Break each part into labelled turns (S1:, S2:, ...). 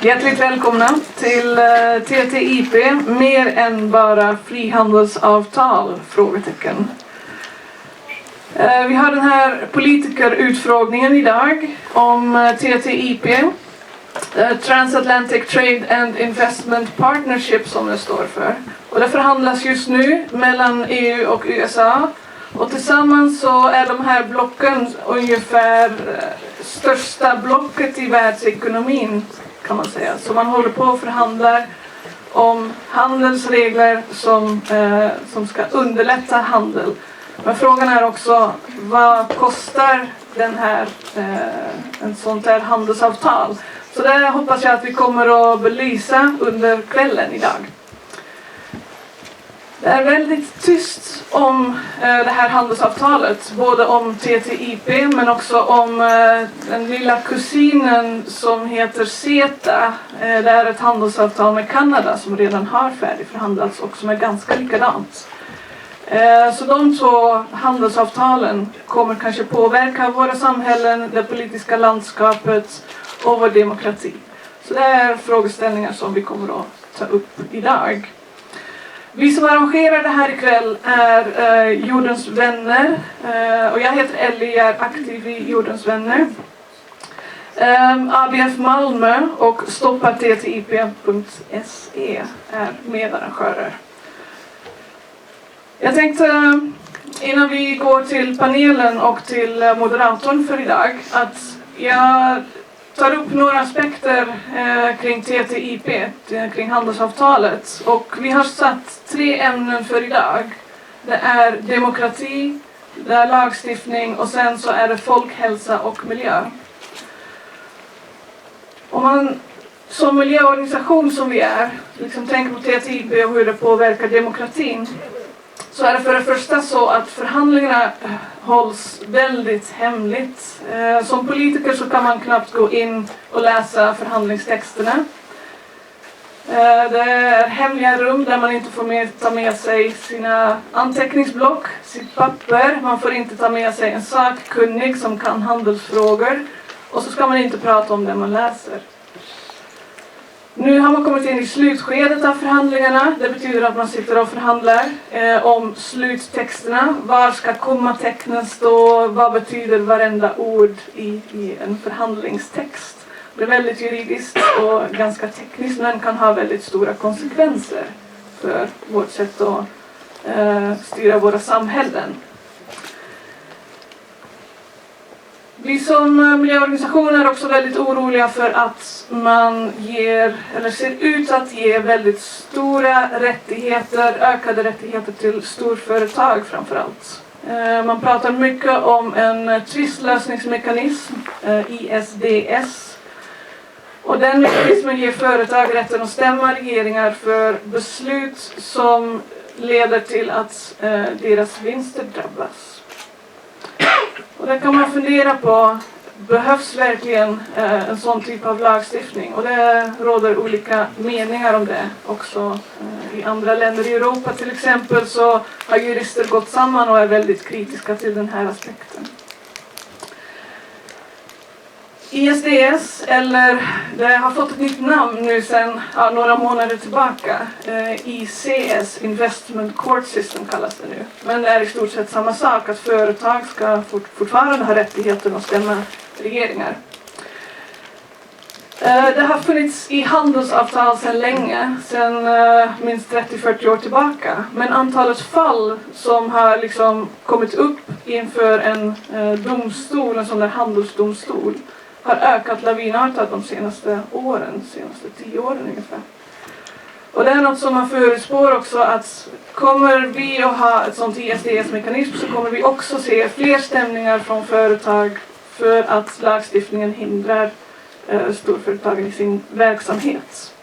S1: Hjärtligt välkomna till TTIP, mer än bara frihandelsavtal? Frågetecken. Vi har den här politikerutfrågningen idag om TTIP, Transatlantic Trade and Investment Partnership som det står för. Och det förhandlas just nu mellan EU och USA. Och tillsammans så är de här blocken ungefär största blocket i världsekonomin, kan man säga. Så man håller på och förhandlar om handelsregler som ska underlätta handel. Men frågan är också, vad kostar en sånt här handelsavtal? Så det hoppas jag att vi kommer att belysa under kvällen idag. Det är väldigt tyst om det här handelsavtalet, både om TTIP men också om den lilla kusinen som heter CETA. Det är ett handelsavtal med Kanada som redan har färdigförhandlats och som är ganska likadant. Så de två handelsavtalen kommer kanske påverka våra samhällen, det politiska landskapet och vår demokrati. Så det är frågeställningar som vi kommer att ta upp idag. Vi som arrangerar det här ikväll är Jordens vänner och jag heter Ellie, jag är aktiv i Jordens vänner. ABF Malmö och stoppattip.se är medarrangörer. Jag tänkte innan vi går till panelen och till moderatorn för idag att jag tar upp några aspekter kring TTIP, kring handelsavtalet. Och vi har satt 3 ämnen för idag. Det är demokrati, det är lagstiftning och sen så är det folkhälsa och miljö. Om man som miljöorganisation som vi är liksom tänker på TTIP och hur det påverkar demokratin, så är det för det första så att förhandlingarna hålls väldigt hemligt. Som politiker så kan man knappt gå in och läsa förhandlingstexterna. Det är hemliga rum där man inte får ta med sig sina anteckningsblock, sitt papper. Man får inte ta med sig en sakkunnig som kan handelsfrågor. Och så ska man inte prata om det man läser. Nu har man kommit in i slutskedet av förhandlingarna. Det betyder att man sitter och förhandlar om sluttexterna. Var ska kommatecknen stå? Vad betyder varenda ord i en förhandlingstext? Det är väldigt juridiskt och ganska tekniskt, men kan ha väldigt stora konsekvenser för vårt sätt att styra våra samhällen. Vi som miljöorganisationer är också väldigt oroliga för att man ser ut att ge väldigt stora rättigheter, ökade rättigheter till storföretag framförallt. Man pratar mycket om en tvistlösningsmekanism, ISDS. Och den mekanismen ger företag rätten att stämma regeringar för beslut som leder till att deras vinster drabbas. Och där kan man fundera på, behövs verkligen en sån typ av lagstiftning? Och det råder olika meningar om det också. I andra länder i Europa till exempel så har jurister gått samman och är väldigt kritiska till den här aspekten. ISDS, eller det har fått ett nytt namn nu sedan några månader tillbaka. ICS, Investment Court System kallas det nu. Men det är i stort sett samma sak, att företag ska fortfarande ha rättigheten att stämma regeringar. Det har funnits i handelsavtal sedan länge, sedan minst 30-40 år tillbaka. Men antalet fall som har liksom kommit upp inför en domstol, en sån där handelsdomstol, har ökat lavinartat de senaste 10 åren ungefär. Och det är något som man förutspår också, att kommer vi att ha ett sånt ISDS-mekanism så kommer vi också se fler stämningar från företag för att lagstiftningen hindrar storföretagen i sin verksamhet.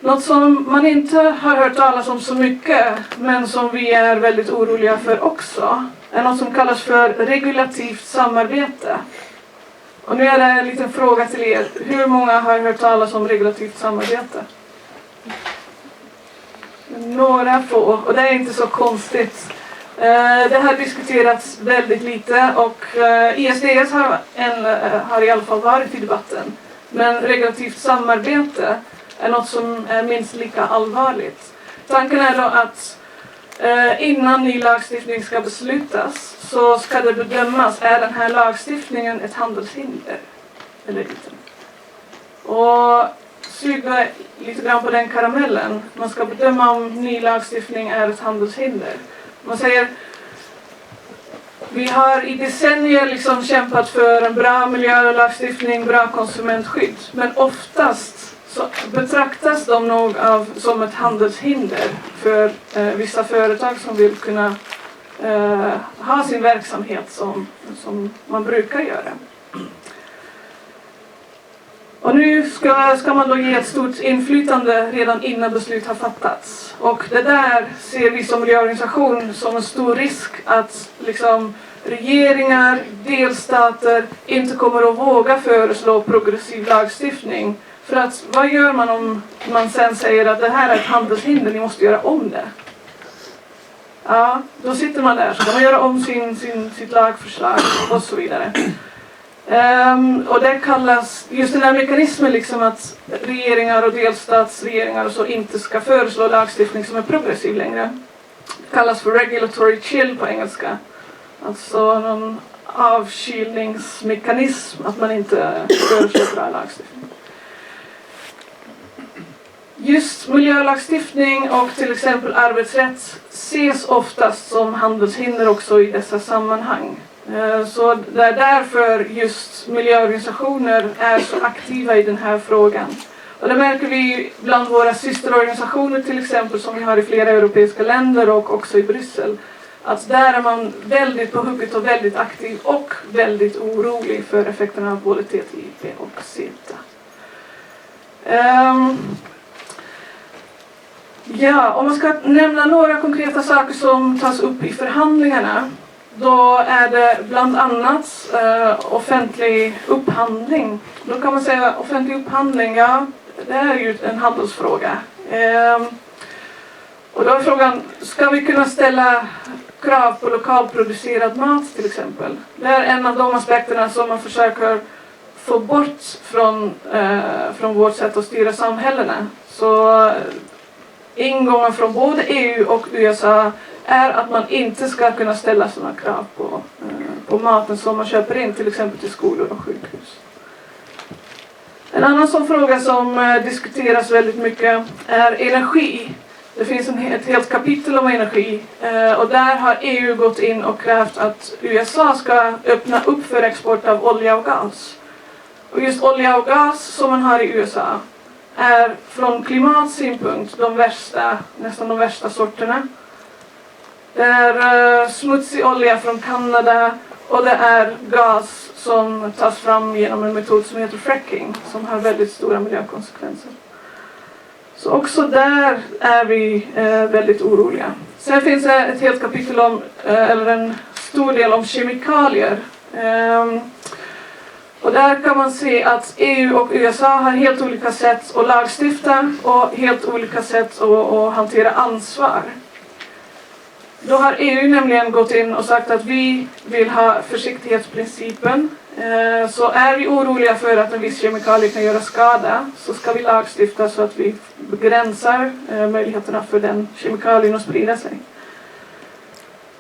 S1: Något som man inte har hört talas om så mycket, men som vi är väldigt oroliga för också, är något som kallas för regulativt samarbete. Och nu är det en liten fråga till er. Hur många har hört talas om regulativt samarbete? några få, och det är inte så konstigt. Det har diskuterats väldigt lite och ISDS har i alla fall varit i debatten. Men regulativt samarbete är något som är minst lika allvarligt. Tanken är då att innan ny lagstiftning ska beslutas så ska det bedömas, är den här lagstiftningen ett handelshinder eller inte. Och suga lite grann på den karamellen. Man ska bedöma om ny lagstiftning är ett handelshinder. Man säger, vi har i decennier liksom kämpat för en bra miljölagstiftning, bra konsumentskydd. Men oftast så betraktas de nog som ett handelshinder för vissa företag som vill kunna ha sin verksamhet som man brukar göra. Och nu ska man då ge ett stort inflytande redan innan beslut har fattats. Och det där ser vi som miljöorganisation som en stor risk att liksom regeringar, delstater inte kommer att våga föreslå progressiv lagstiftning. För att vad gör man om man sen säger att det här är ett handelshinder, ni måste göra om det? Ja, då sitter man där, ska man göra om sitt lagförslag och så vidare. Och det kallas, just den här mekanismen liksom att regeringar och delstatsregeringar och så inte ska föreslå lagstiftning som är progressiv längre. Det kallas för regulatory chill på engelska. Alltså någon avkylningsmekanism, att man inte föreslår bra lagstiftning. Just miljölagstiftning och till exempel arbetsrätt ses oftast som handelshinder också i dessa sammanhang. Så det är därför just miljöorganisationer är så aktiva i den här frågan. Och det märker vi bland våra systerorganisationer till exempel som vi har i flera europeiska länder och också i Bryssel. Att där är man väldigt på hugget och väldigt aktiv och väldigt orolig för effekterna av både TTIP och CETA. Om man ska nämna några konkreta saker som tas upp i förhandlingarna, då är det bland annat offentlig upphandling. Då kan man säga offentlig upphandling, ja, det är ju en handelsfråga. Och då är frågan, ska vi kunna ställa krav på lokalproducerad mat till exempel? Det är en av de aspekterna som man försöker få bort från vårt sätt att styra samhällena. Så ingången från både EU och USA är att man inte ska kunna ställa sådana krav på maten som man köper in till exempel till skolor och sjukhus. En annan sån fråga som diskuteras väldigt mycket är energi. Det finns ett helt kapitel om energi och där har EU gått in och krävt att USA ska öppna upp för export av olja och gas. Och just olja och gas som man har i USA är från klimatsynpunkt nästan de värsta sorterna. Det är smutsig olja från Kanada och det är gas som tas fram genom en metod som heter fracking som har väldigt stora miljökonsekvenser. Så också där är vi väldigt oroliga. Sen finns det ett helt kapitel om, eller en stor del om kemikalier. Och där kan man se att EU och USA har helt olika sätt att lagstifta och helt olika sätt att hantera ansvar. Då har EU nämligen gått in och sagt att vi vill ha försiktighetsprincipen. Så är vi oroliga för att en viss kemikalie kan göra skada så ska vi lagstifta så att vi begränsar möjligheterna för den kemikalien att sprida sig.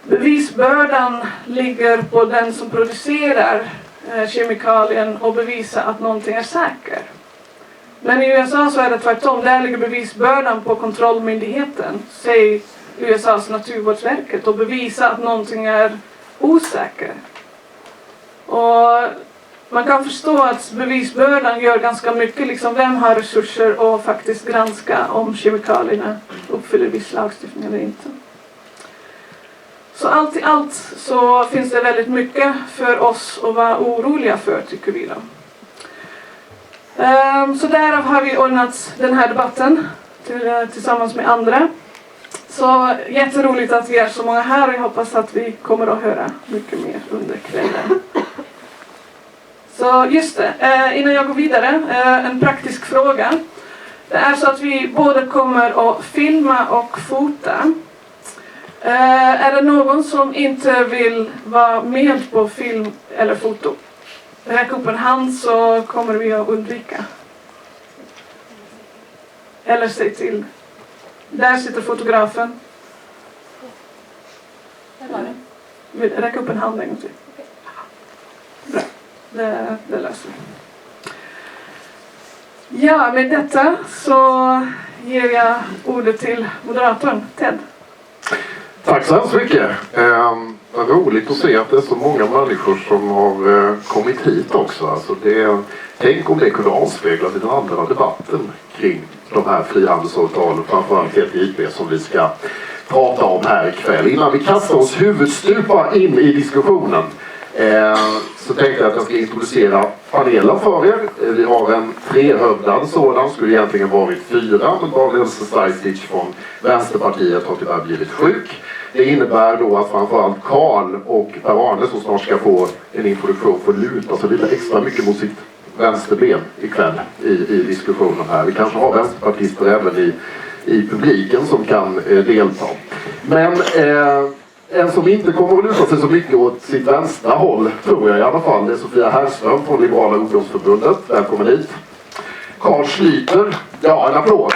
S1: Bevisbördan ligger på den som producerar kemikalien och bevisa att någonting är säker. Men i USA så är det tvärtom. Där ligger bevisbördan på kontrollmyndigheten, säg USAs naturvårdsverket, och bevisa att någonting är osäker. Och man kan förstå att bevisbördan gör ganska mycket, liksom vem har resurser att faktiskt granska om kemikalierna uppfyller viss lagstiftning eller inte. Så allt i allt så finns det väldigt mycket för oss att vara oroliga för, tycker vi då. Så därav har vi ordnat den här debatten tillsammans med andra. Så jätteroligt att vi är så många här och jag hoppas att vi kommer att höra mycket mer under kvällen. Så just det, innan jag går vidare, en praktisk fråga. Det är så att vi både kommer att filma och fota. Är det någon som inte vill vara med på film eller foto? Räck upp en hand så kommer vi att undvika. Eller säg till. Där sitter fotografen. Räck upp en hand en gång till. Bra, det löser vi. Ja, med detta så ger jag ordet till moderatorn Ted.
S2: Tack så hemskt mycket. Vad roligt att se att det är så många människor som har kommit hit också. Alltså tänk om det kunde avspeglas i den andra debatten kring de här frihandelsavtalen, framförallt TTIP som vi ska prata om här ikväll. Innan vi kastar oss huvudstupa in i diskussionen så tänkte jag att jag ska introducera panelen för er. Vi har en trehövdad sådan, skulle egentligen varit 4, men Daniel Stajcic från Vänsterpartiet har tyvärr blivit sjuk. Det innebär då att framförallt Carl och Per-Arne som snart ska få en introduktion får luta sig lite extra mycket mot sitt vänsterben ikväll i diskussionen här. Vi kanske har vänsterpartister även i publiken som kan delta. Men en som inte kommer att luta sig så mycket åt sitt vänstra håll, tror jag i alla fall, det är Sofia Herrström från Liberala ungdomsförbundet. Välkommen hit. Carl Schlüter, ja, en applåd.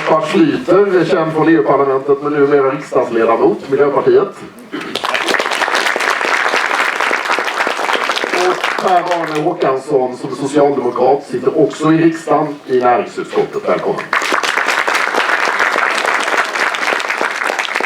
S2: Carl Schlüter är känd från EU-parlamentet men numera riksdagsledamot, Miljöpartiet. Och Per-Arne Håkansson som socialdemokrat sitter också i riksdagen i näringsutskottet. Välkommen.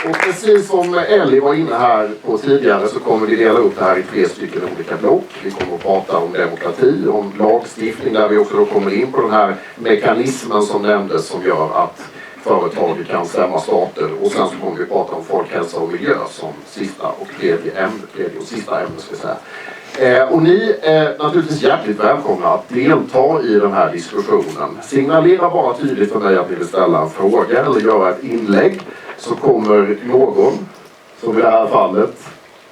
S2: Och precis som Ellie var inne här på tidigare så kommer vi dela upp det här i 3 stycken olika block. Vi kommer att prata om demokrati, om lagstiftning där vi också då kommer in på den här mekanismen som nämndes som gör att företaget kan stämma stater. Och sen så kommer vi att prata om folkhälsa och miljö som sista och tredje och sista ämne ska jag säga. Och ni är naturligtvis hjärtligt välkomna att delta i den här diskussionen. Signalera bara tydligt för mig att ni vill ställa en fråga eller göra ett inlägg. Så kommer någon, som i det här fallet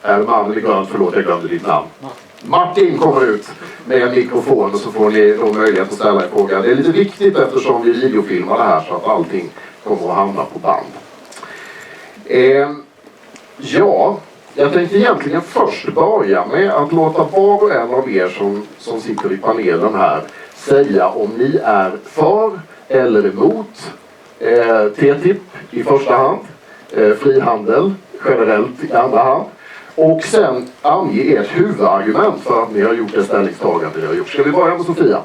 S2: är man eller grönt, förlåt jag glömde ditt namn. Martin kommer ut med en mikrofon och så får ni då möjlighet att ställa en fråga. Det är lite viktigt eftersom vi videofilmar det här så att allting kommer att hamna på band. Jag tänkte egentligen först börja med att låta var och en av er som sitter i panelen här säga om ni är för eller emot TTIP i första hand, frihandel generellt i andra hand och sen ange ert huvudargument för att ni har gjort det ställningstagande ni har gjort. Ska vi börja med Sofia?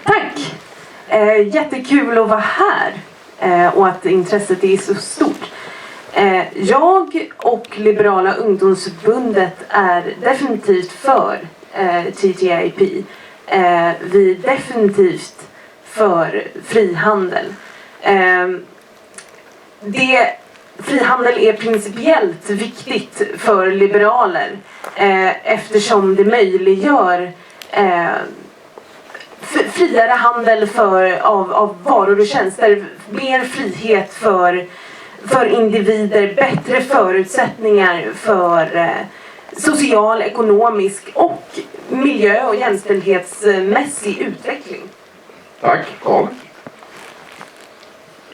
S3: Tack! Jättekul att vara här och att intresset är så stort. Jag och Liberala ungdomsförbundet är definitivt för TTIP. Vi är definitivt för frihandel. Frihandel är principiellt viktigt för liberaler eftersom det möjliggör friare handel av varor och tjänster, mer frihet för individer, bättre förutsättningar för social, ekonomisk och miljö- och jämställdhetsmässig utveckling.
S2: Tack, Carl.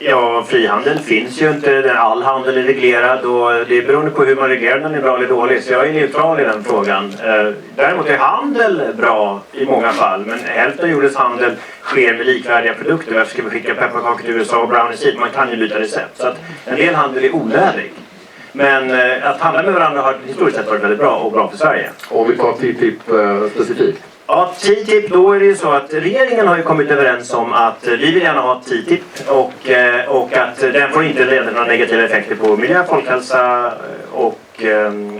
S4: Ja, frihandel finns ju inte där all handel är reglerad och det är beroende på hur man reglerar den är bra eller dålig. Så jag är neutral i den frågan. Däremot är handel bra i många fall, men hälften av jordens handel sker med likvärdiga produkter. Varför ska vi skicka pepparkakor till USA och brownies hit? Man kan ju byta recept. Så att en del handel är onödig. Men att handla med varandra har historiskt sett varit väldigt bra och bra för Sverige.
S2: Om vi tar TTIP specifikt.
S4: Ja, TTIP, då är det ju så att regeringen har ju kommit överens om att vi vill gärna ha TTIP och att den får inte leda till några negativa effekter på miljö, folkhälsa och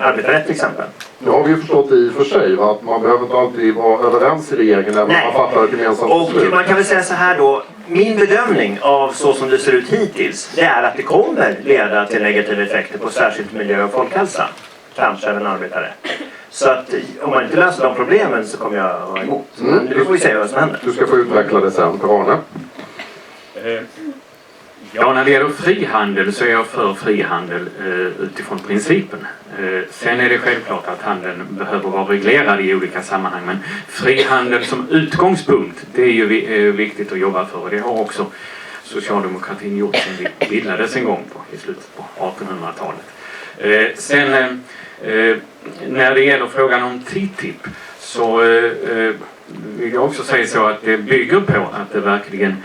S4: arbetarrätt till exempel.
S2: Nu har vi ju förstått i och för sig att man behöver inte alltid vara överens i regeringen även om man fattar ett gemensamt beslut.
S4: Och man kan väl säga så här då, min bedömning av så som det ser ut hittills, det är att det kommer leda till negativa effekter på särskilt miljö och folkhälsa. Kanske även arbetare. Så att om man inte löser de problemen så kommer jag vara emot. Men vi får ju se vad som händer.
S2: Du ska få utveckla det sen, Per-Arne.
S5: Ja, när det gäller frihandel så är jag för frihandel utifrån principen. Sen är det självklart att handeln behöver vara reglerad i olika sammanhang, men frihandel som utgångspunkt, det är ju viktigt att jobba för, och det har också socialdemokratin gjort sedan vi bildades en gång i slutet på 1800-talet. Sen när det gäller frågan om TTIP så vill jag också säga så att det bygger på att det verkligen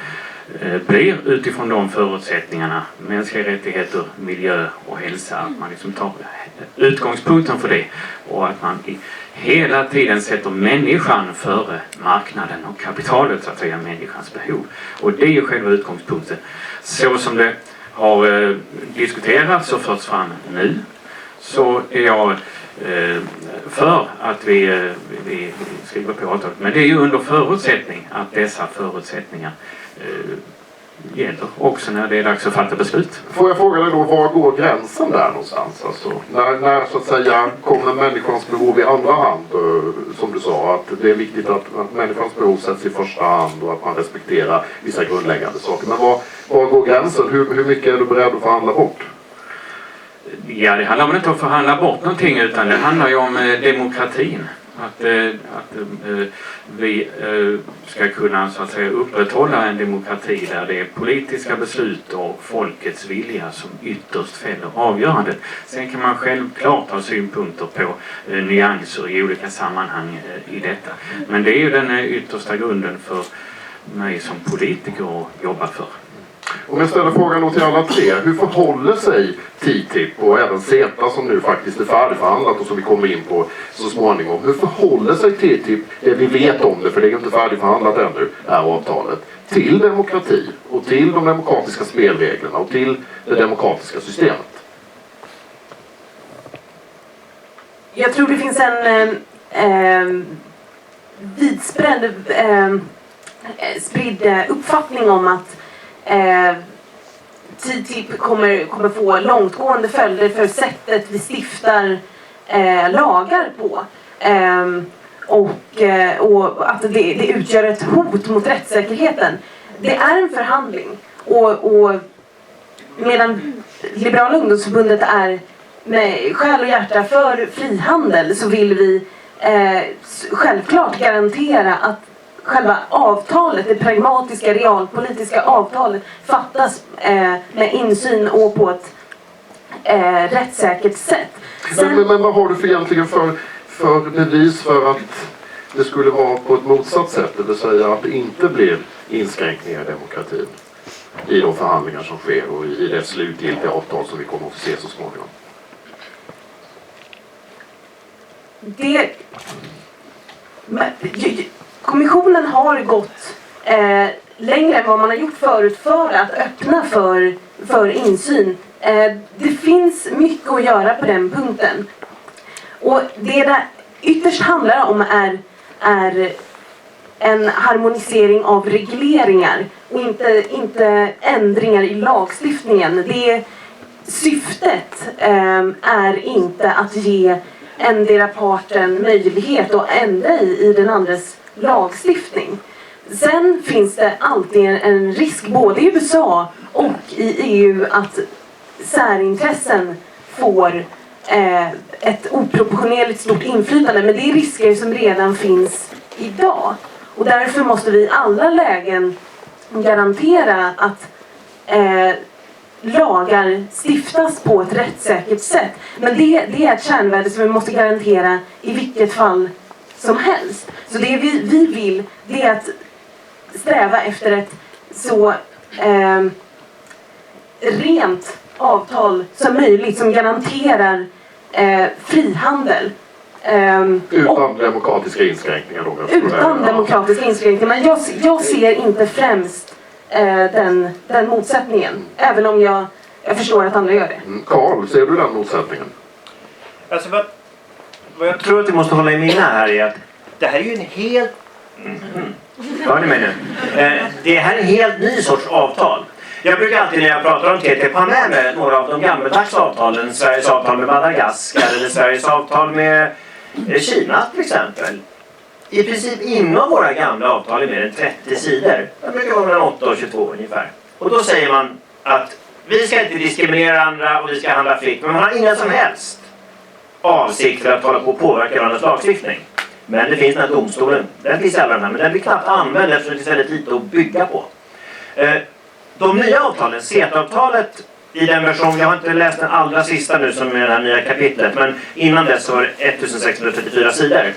S5: blir utifrån de förutsättningarna, mänskliga rättigheter, miljö och hälsa, att man liksom tar utgångspunkten för det och att man hela tiden sätter människan före marknaden och kapitalet, så att säga, människans behov. Och det är ju själva utgångspunkten. Så som det har diskuterats och förts fram nu, så är jag för att vi skriver på avtalet. Men det är ju under förutsättning att dessa förutsättningar gäller också när det är dags att fatta beslut.
S2: Får jag fråga dig då, var går gränsen där någonstans? Alltså, när så att säga kommer människans behov i andra hand, som du sa, att det är viktigt att människans behov sätts i första hand och att man respekterar vissa grundläggande saker. Men var går gränsen? Hur mycket är du beredd att förhandla bort?
S5: Ja, det handlar om inte att förhandla bort någonting, utan det handlar ju om demokratin. Att vi ska kunna, så att säga, upprätthålla en demokrati där det är politiska beslut och folkets vilja som ytterst fäller avgörandet. Sen kan man självklart ha synpunkter på nyanser i olika sammanhang i detta. Men det är ju den yttersta grunden för mig som politiker att jobba för.
S2: Om jag ställer frågan då till alla tre, hur förhåller sig TTIP och även CETA som nu faktiskt är färdigförhandlat och som vi kommer in på så småningom. Hur förhåller sig TTIP, det vi vet om det, för det är ju inte färdigförhandlat ännu, är avtalet, till demokrati och till de demokratiska spelreglerna och till det demokratiska systemet?
S3: Jag tror det finns en vidspridd uppfattning om att TTIP kommer få långtgående följder för sättet vi stiftar lagar på. Och att det utgör ett hot mot rättssäkerheten. Det är en förhandling. Och medan Liberala ungdomsförbundet är med själ och hjärta för frihandel, så vill vi självklart garantera att själva avtalet, det pragmatiska realpolitiska avtalet, fattas med insyn och på ett rättssäkert sätt.
S2: Men vad har du för egentligen för bevis för att det skulle vara på ett motsatt sätt, det vill säga att det inte blir inskränkningar i demokratin i de förhandlingar som sker och i det slutgiltiga avtal som vi kommer att få se så småningom?
S3: Kommissionen har gått längre än vad man har gjort förut för att öppna för insyn. Det finns mycket att göra på den punkten. Och det där ytterst handlar om är en harmonisering av regleringar och inte ändringar i lagstiftningen. Syftet är inte att ge endera parten möjlighet att ändra i den andres lagstiftning. Sen finns det alltid en risk både i USA och i EU att särintressen får ett oproportionerligt stort inflytande. Men det är risker som redan finns idag. Och därför måste vi i alla lägen garantera att lagar stiftas på ett rättssäkert sätt. Men det är ett kärnvärde som vi måste garantera i vilket fall som helst. Så det vi vill, det är att sträva efter ett så rent avtal som möjligt som garanterar frihandel.
S2: Utan demokratiska inskränkningar då?
S3: Utan demokratiska inskränkningar. Men jag ser inte främst den motsättningen. Även om jag förstår att andra gör det.
S2: Carl, ser du den motsättningen?
S4: Alltså vad jag tror att vi måste hålla i minne här är att det här är ju en helt... Hör ni mig nu? Det här är en helt ny sorts avtal. Jag brukar alltid när jag pratar om TTIP ha med mig några av de gammaldags avtalen. Sveriges avtal med Madagaskar eller Sveriges avtal med Kina till exempel. I princip inom våra gamla avtal är mer än 30 sidor. Det brukar vara mellan 8 och 22 ungefär. Och då säger man att vi ska inte diskriminera andra och vi ska handla fritt. Men man har ingen som helst avsikt att hålla på och påverka varandras lagstiftning. Men det finns den här domstolen. Den finns alla de här, men den blir knappt använd eftersom det finns väldigt lite att bygga på. De nya avtalen, CETA-avtalet i den version, jag har inte läst den allra sista nu som är det här nya kapitlet, men innan dess var det 1634 sidor.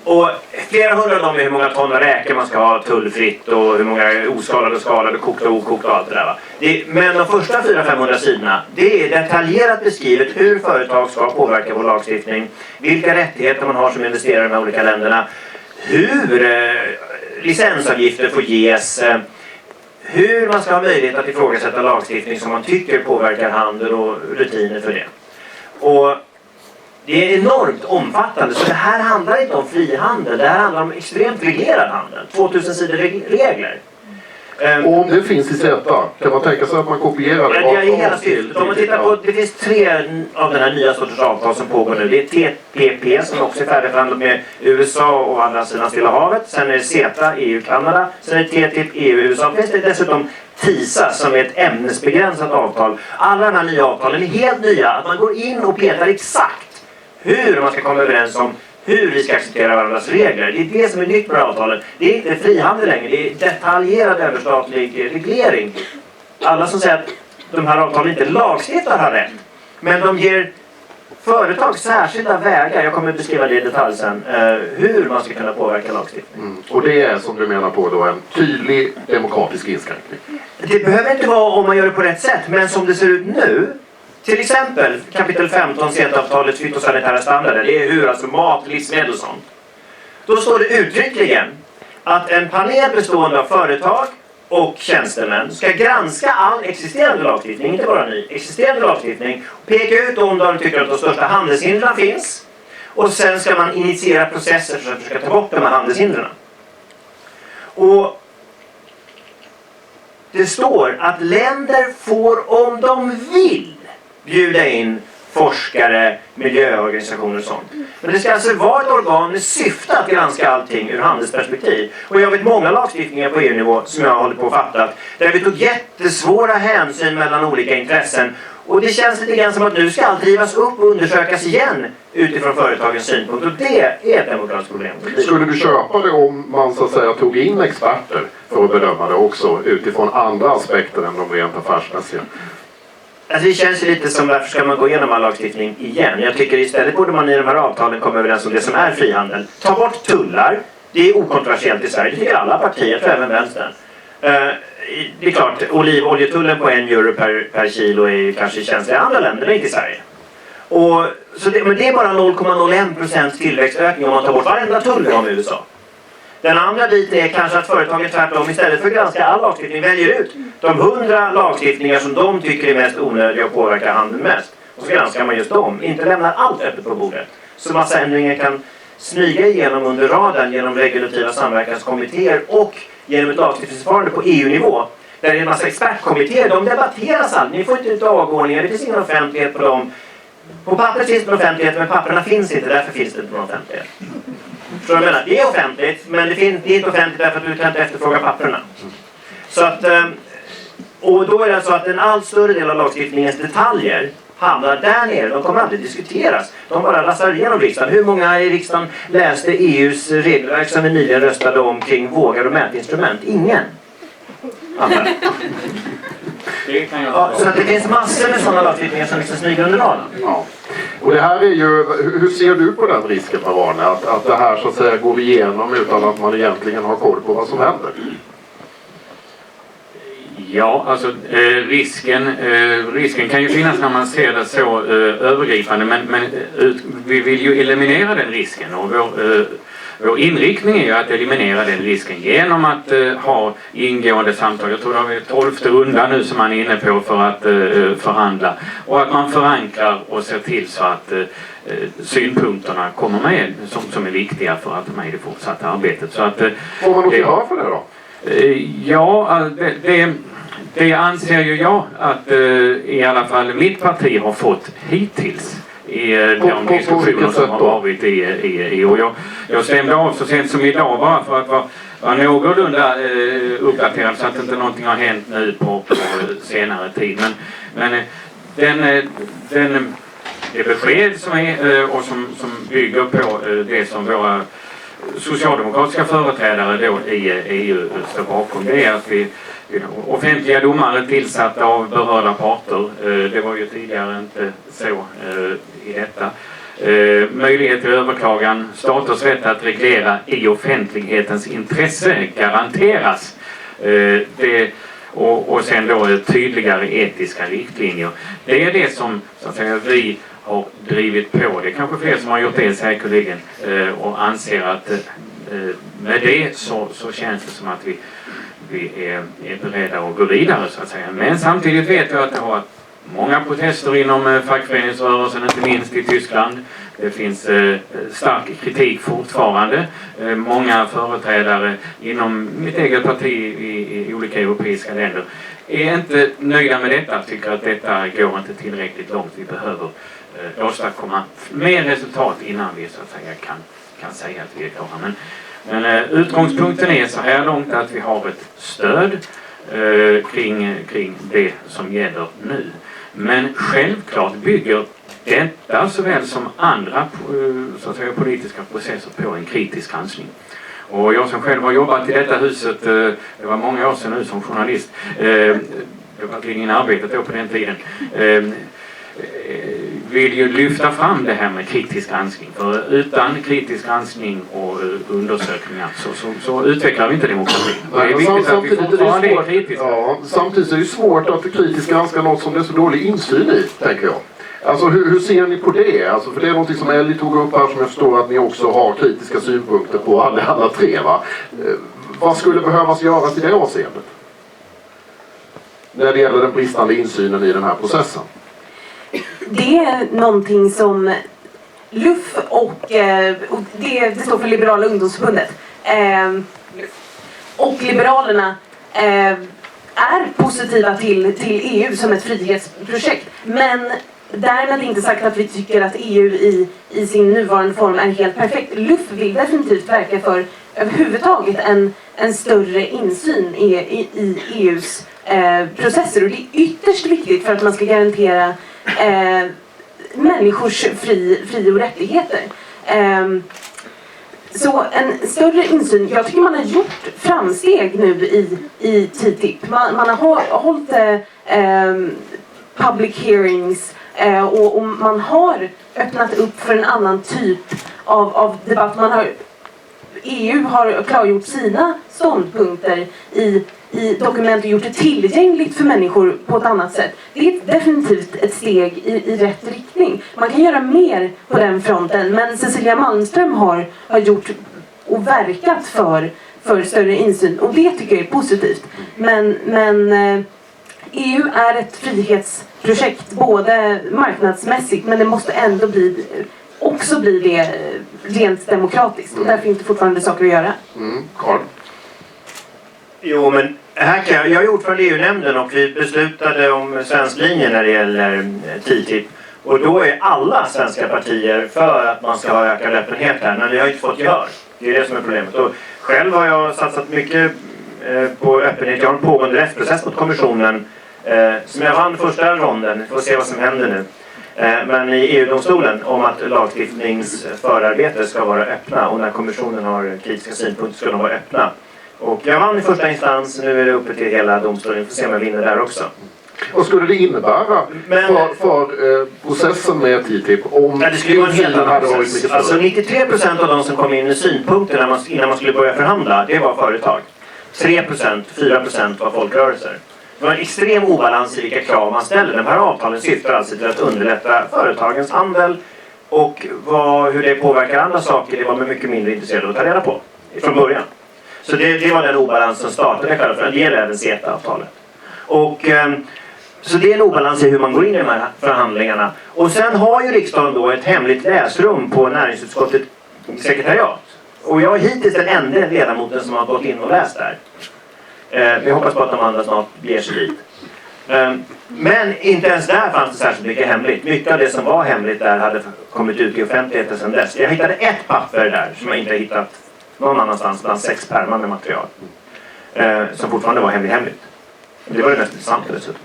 S4: Och flera hundra av dem är hur många ton räkor man ska ha tullfritt och hur många oskalade, skalade, kokta och okokta och allt det där. Va? Men de första 400-500 sidorna, det är detaljerat beskrivet hur företag ska påverka vår lagstiftning, vilka rättigheter man har som investerare i de olika länderna, hur licensavgifter får ges, hur man ska ha möjlighet att ifrågasätta lagstiftning som man tycker påverkar handel och rutiner för det. Och det är enormt omfattande, så det här handlar inte om frihandel, det här handlar om extremt reglerad handel. 2000 sidor regler.
S2: Och om det finns i CETA, kan man tänka sig att man kopierar det?
S4: Ja, det är hela syftet. Om man tittar på, det finns 3 av den här nya sorters avtal som pågår nu. Det är TPP som också är färdigförhandlat med USA och andra sidan Stilla havet. Sen är det CETA, EU-Kanada. Sen är det TTIP, EU-USA. Finns det dessutom TISA som är ett ämnesbegränsat avtal. Alla de här nya avtalen är helt nya. Att man går in och petar exakt hur man ska komma överens om hur vi ska acceptera varandras regler. Det är det som är nytt med avtalen. Det är inte frihandel längre. Det är detaljerad överstatlig reglering. Alla som säger att de här avtalen inte lagstiftar har rätt. Men de ger företag särskilda vägar. Jag kommer att beskriva det i detalj sen. Hur man ska kunna påverka lagstiftning.
S2: Och det är som du menar på då en tydlig demokratisk inskränkning.
S4: Det behöver inte vara om man gör det på rätt sätt. Men som det ser ut nu. Till exempel kapitel 15 CETA-avtalet fytosanitära standarder. Det är hur alltså mat, livsmedel och sånt. Då står det uttryckligen att en panel bestående av företag och tjänstemän ska granska all existerande lagstiftning, inte bara ny, existerande lagstiftning, peka ut om de tycker att de största handelshindren finns och sen ska man initiera processer för att försöka ta bort de här handelshindren. Och det står att länder får om de vill bjuda in forskare, miljöorganisationer och sånt. Men det ska alltså vara ett organ med syfte att granska allting ur handelsperspektiv. Och jag vet många lagstiftningar på EU-nivå som jag håller på att fatta där vi tog jättesvåra hänsyn mellan olika intressen. Och det känns lite grann som att nu ska allt drivas upp och undersökas igen utifrån företagens synpunkt. Och det är ett demokratiskt problem.
S2: Skulle du köpa det om man så att säga tog in experter för att bedöma det också utifrån andra aspekter än de rent affärsmässiga?
S4: Alltså det känns ju lite som varför ska man gå igenom all lagstiftning igen? Jag tycker istället borde man i de här avtalen komma överens om det som är frihandel. Ta bort tullar. Det är okontroversiellt i Sverige. Det tycker alla partier, tror även vänstern. Det är klart, olivoljetullen på 1 euro per kilo är ju kanske känslig i andra länder, men inte i Sverige. Men det är bara 0,01% tillväxtökning om man tar bort varenda tull om USA. Den andra biten är kanske att företagen tvärtom istället för att granska all lagstiftning väljer ut de 100 lagstiftningar som de tycker är mest onödiga och påverkar handeln mest. Och så granskar man just dem, inte lämnar allt öppet på bordet. Så massa ändringar kan smyga igenom under radarn genom regulativa samverkanskommittéer och genom ett lagstiftningsförfarande på EU-nivå. Där det är en massa expertkommittéer, de debatteras aldrig. Ni får inte ut dagordningar, det finns ingen offentlighet på dem. På pappret finns det en offentlighet, men papperna finns inte, därför finns det inte någon offentlighet. Så jag menar, det är offentligt, men det är inte offentligt därför att du kan inte efterfråga papperna. Så att, och då är det så att en allt större del av lagstiftningens detaljer hamnar där nere. De kommer aldrig diskuteras. De bara rassar igenom riksdagen. Hur många i riksdagen läste EUs regelverk som vi nyligen röstade om kring vågar och mätinstrument? Ingen. Ja, så att det finns massor med sådana lagstiftningar som liksom smyger under radarn.
S2: Ja. Och det här är ju, hur ser du på den risken, Marwane? Att det här så att säga går igenom utan att man egentligen har koll på vad som händer?
S5: Ja, alltså risken kan ju finnas när man ser det så övergripande, men vi vill ju eliminera den risken och vår inriktning är ju att eliminera den risken genom att ha ingående samtal. Jag tror det är 12:e runda nu som man är inne på för att förhandla. Och att man förankrar och ser till så att synpunkterna kommer med som är viktiga för att med i det fortsatta arbetet. Så att,
S2: får man något gehör för det då?
S5: Ja, det anser ju jag att i alla fall mitt parti har fått hittills. de diskussioner som har varit i EU. Jag stämde av så sent som idag bara för att vara någorlunda uppdaterad så att inte någonting har hänt nu på senare tid. Men det besked som är och som bygger på det som våra socialdemokratiska företrädare då i EU står bakom, det är att vi offentliga domare tillsatta av berörda parter, det var ju tidigare inte så i detta. Möjlighet till överklagan, staters rätt att reglera i offentlighetens intresse garanteras. Och sen då tydligare etiska riktlinjer. Det är det som så att säga, vi har drivit på. Det är kanske fler som har gjort det säkerligen och anser att med det så känns det som att vi är beredda att gå vidare så att säga. Men samtidigt vet jag att det har många protester inom fackföreningsrörelsen, inte minst i Tyskland. Det finns stark kritik fortfarande. Många företrädare inom mitt eget parti i olika europeiska länder är inte nöjda med detta, tycker att detta går inte tillräckligt långt. Vi behöver åstadkomma mer resultat innan vi så att säga kan säga att vi är klara. Men utgångspunkten är så här långt att vi har ett stöd kring det som gäller nu. Men självklart bygger detta såväl som andra så att säga, politiska processer på en kritisk granskning. Och jag som själv har jobbat i detta huset, det var många år sedan nu som journalist, det var ingen arbetet då på den tiden, vill ju lyfta fram det här med kritisk granskning. För utan kritisk granskning och undersökningar så utvecklar vi inte demokratin. Det är viktigt att vi fortfarande är kritiska.
S2: Ja, samtidigt är det svårt att kritiskt granska något som det är så dålig insyn i, tänker jag. Alltså hur ser ni på det? Alltså, för det är något som Ellie tog upp här som jag förstår att ni också har kritiska synpunkter på alla tre, va? Vad skulle behövas göras i det avseendet? När det gäller den bristande insynen i den här processen.
S3: Det är någonting som LUF och det står för Liberala ungdomsförbundet och Liberalerna är positiva till EU som ett frihetsprojekt. Men därmed inte sagt att vi tycker att EU i sin nuvarande form är helt perfekt. LUF vill definitivt verka för överhuvudtaget en större insyn i EUs processer. Och det är ytterst viktigt för att man ska garantera människors fri och rättigheter. Så en större insyn, jag tycker man har gjort framsteg nu i TTIP. Man har hållit public hearings och man har öppnat upp för en annan typ av debatt. EU har klargjort sina ståndpunkter i dokument och gjort det tillgängligt för människor på ett annat sätt. Det är definitivt ett steg i rätt riktning. Man kan göra mer på den fronten, men Cecilia Malmström har gjort och verkat för större insyn och det tycker jag är positivt. Men EU är ett frihetsprojekt både marknadsmässigt, men det måste ändå också bli det rent demokratiskt och därför finns det fortfarande saker att göra.
S2: Carl?
S4: Jo, men jag är ordförande i EU-nämnden och vi beslutade om svensk linje när det gäller TTIP. Och då är alla svenska partier för att man ska ha ökad öppenhet här, men vi har inte fått gehör. Det är det som är problemet. Och själv har jag satsat mycket på öppenhet. Jag har en pågående rättsprocess mot kommissionen som jag vann första ronden. Vi får se vad som händer nu. Men i EU-domstolen om att lagstiftningsförarbete ska vara öppna och när kommissionen har kritiska synpunkter ska de vara öppna. Och jag vann i första instans, nu är det uppe till hela domstolen. Vi får se om jag vinner där också.
S2: Vad skulle det innebära för processen med TTIP om
S4: det skulle vara en helt annan process. Alltså 93% av de som kom in med synpunkter innan man skulle börja förhandla, det var företag. 3%, 4% var folkrörelser. Det var en extrem obalans i vilka krav man ställer. De här avtalen syftar alltså till att underlätta företagens handel och hur det påverkar andra saker, det var man mycket mindre intresserad av att ta reda på från början. Så det var den obalans som startade själva, för det gäller även CETA-avtalet. Och så det är en obalans i hur man går in i de här förhandlingarna. Och sen har ju riksdagen då ett hemligt läsrum på näringsutskottet sekretariat. Och jag är hittills den enda ledamoten som har gått in och läst där. Vi hoppas på att de andra snart ger sig dit. Men inte ens där fanns det särskilt mycket hemligt. Mycket av det som var hemligt där hade kommit ut i offentligheten sedan dess. Jag hittade ett papper där som jag inte har hittat någon annanstans bland 6 pärmar med material. Som fortfarande var hemligt. Det var det mest intressanta dessutom.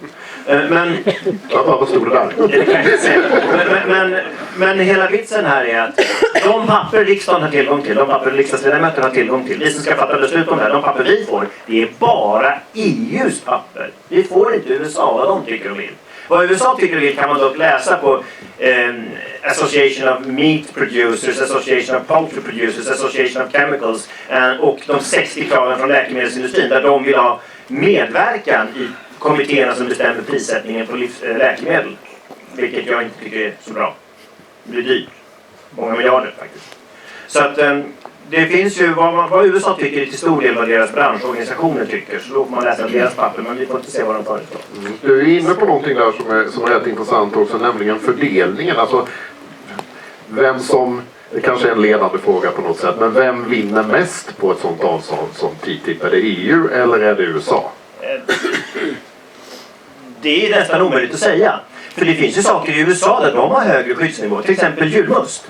S2: Vad stod det där?
S4: Det kan jag inte säga. Men hela vitsen här är att de papper riksdagen har tillgång till, de papper riksdagsledamöter har tillgång till, vi som ska fatta beslut om det här, de papper vi får, det är bara EUs papper. Vi får inte USA vad de tycker och vill. Vad USA tycker och vill kan man dock läsa på Association of Meat Producers, Association of Poultry Producers, Association of Chemicals och de 60 kraven från läkemedelsindustrin där de vill ha medverkan i kommittéerna som bestämmer prissättningen på läkemedel. Vilket jag inte tycker är så bra. Det blir dyrt. Många miljarder faktiskt. Så att det finns ju vad USA tycker till stor del vad deras branschorganisationer tycker. Så då får man läsa deras papper, men vi får inte se vad de föreslår.
S2: Du är inne på någonting där som är rätt intressant också, nämligen fördelningen. Alltså, det kanske är en ledande fråga på något sätt, men vem vinner mest på ett sånt avtal som TTIP? Är det EU eller är det USA?
S4: Det är nästan omöjligt att säga. För det finns ju saker i USA där de har högre skyddsnivå. Till exempel julmust.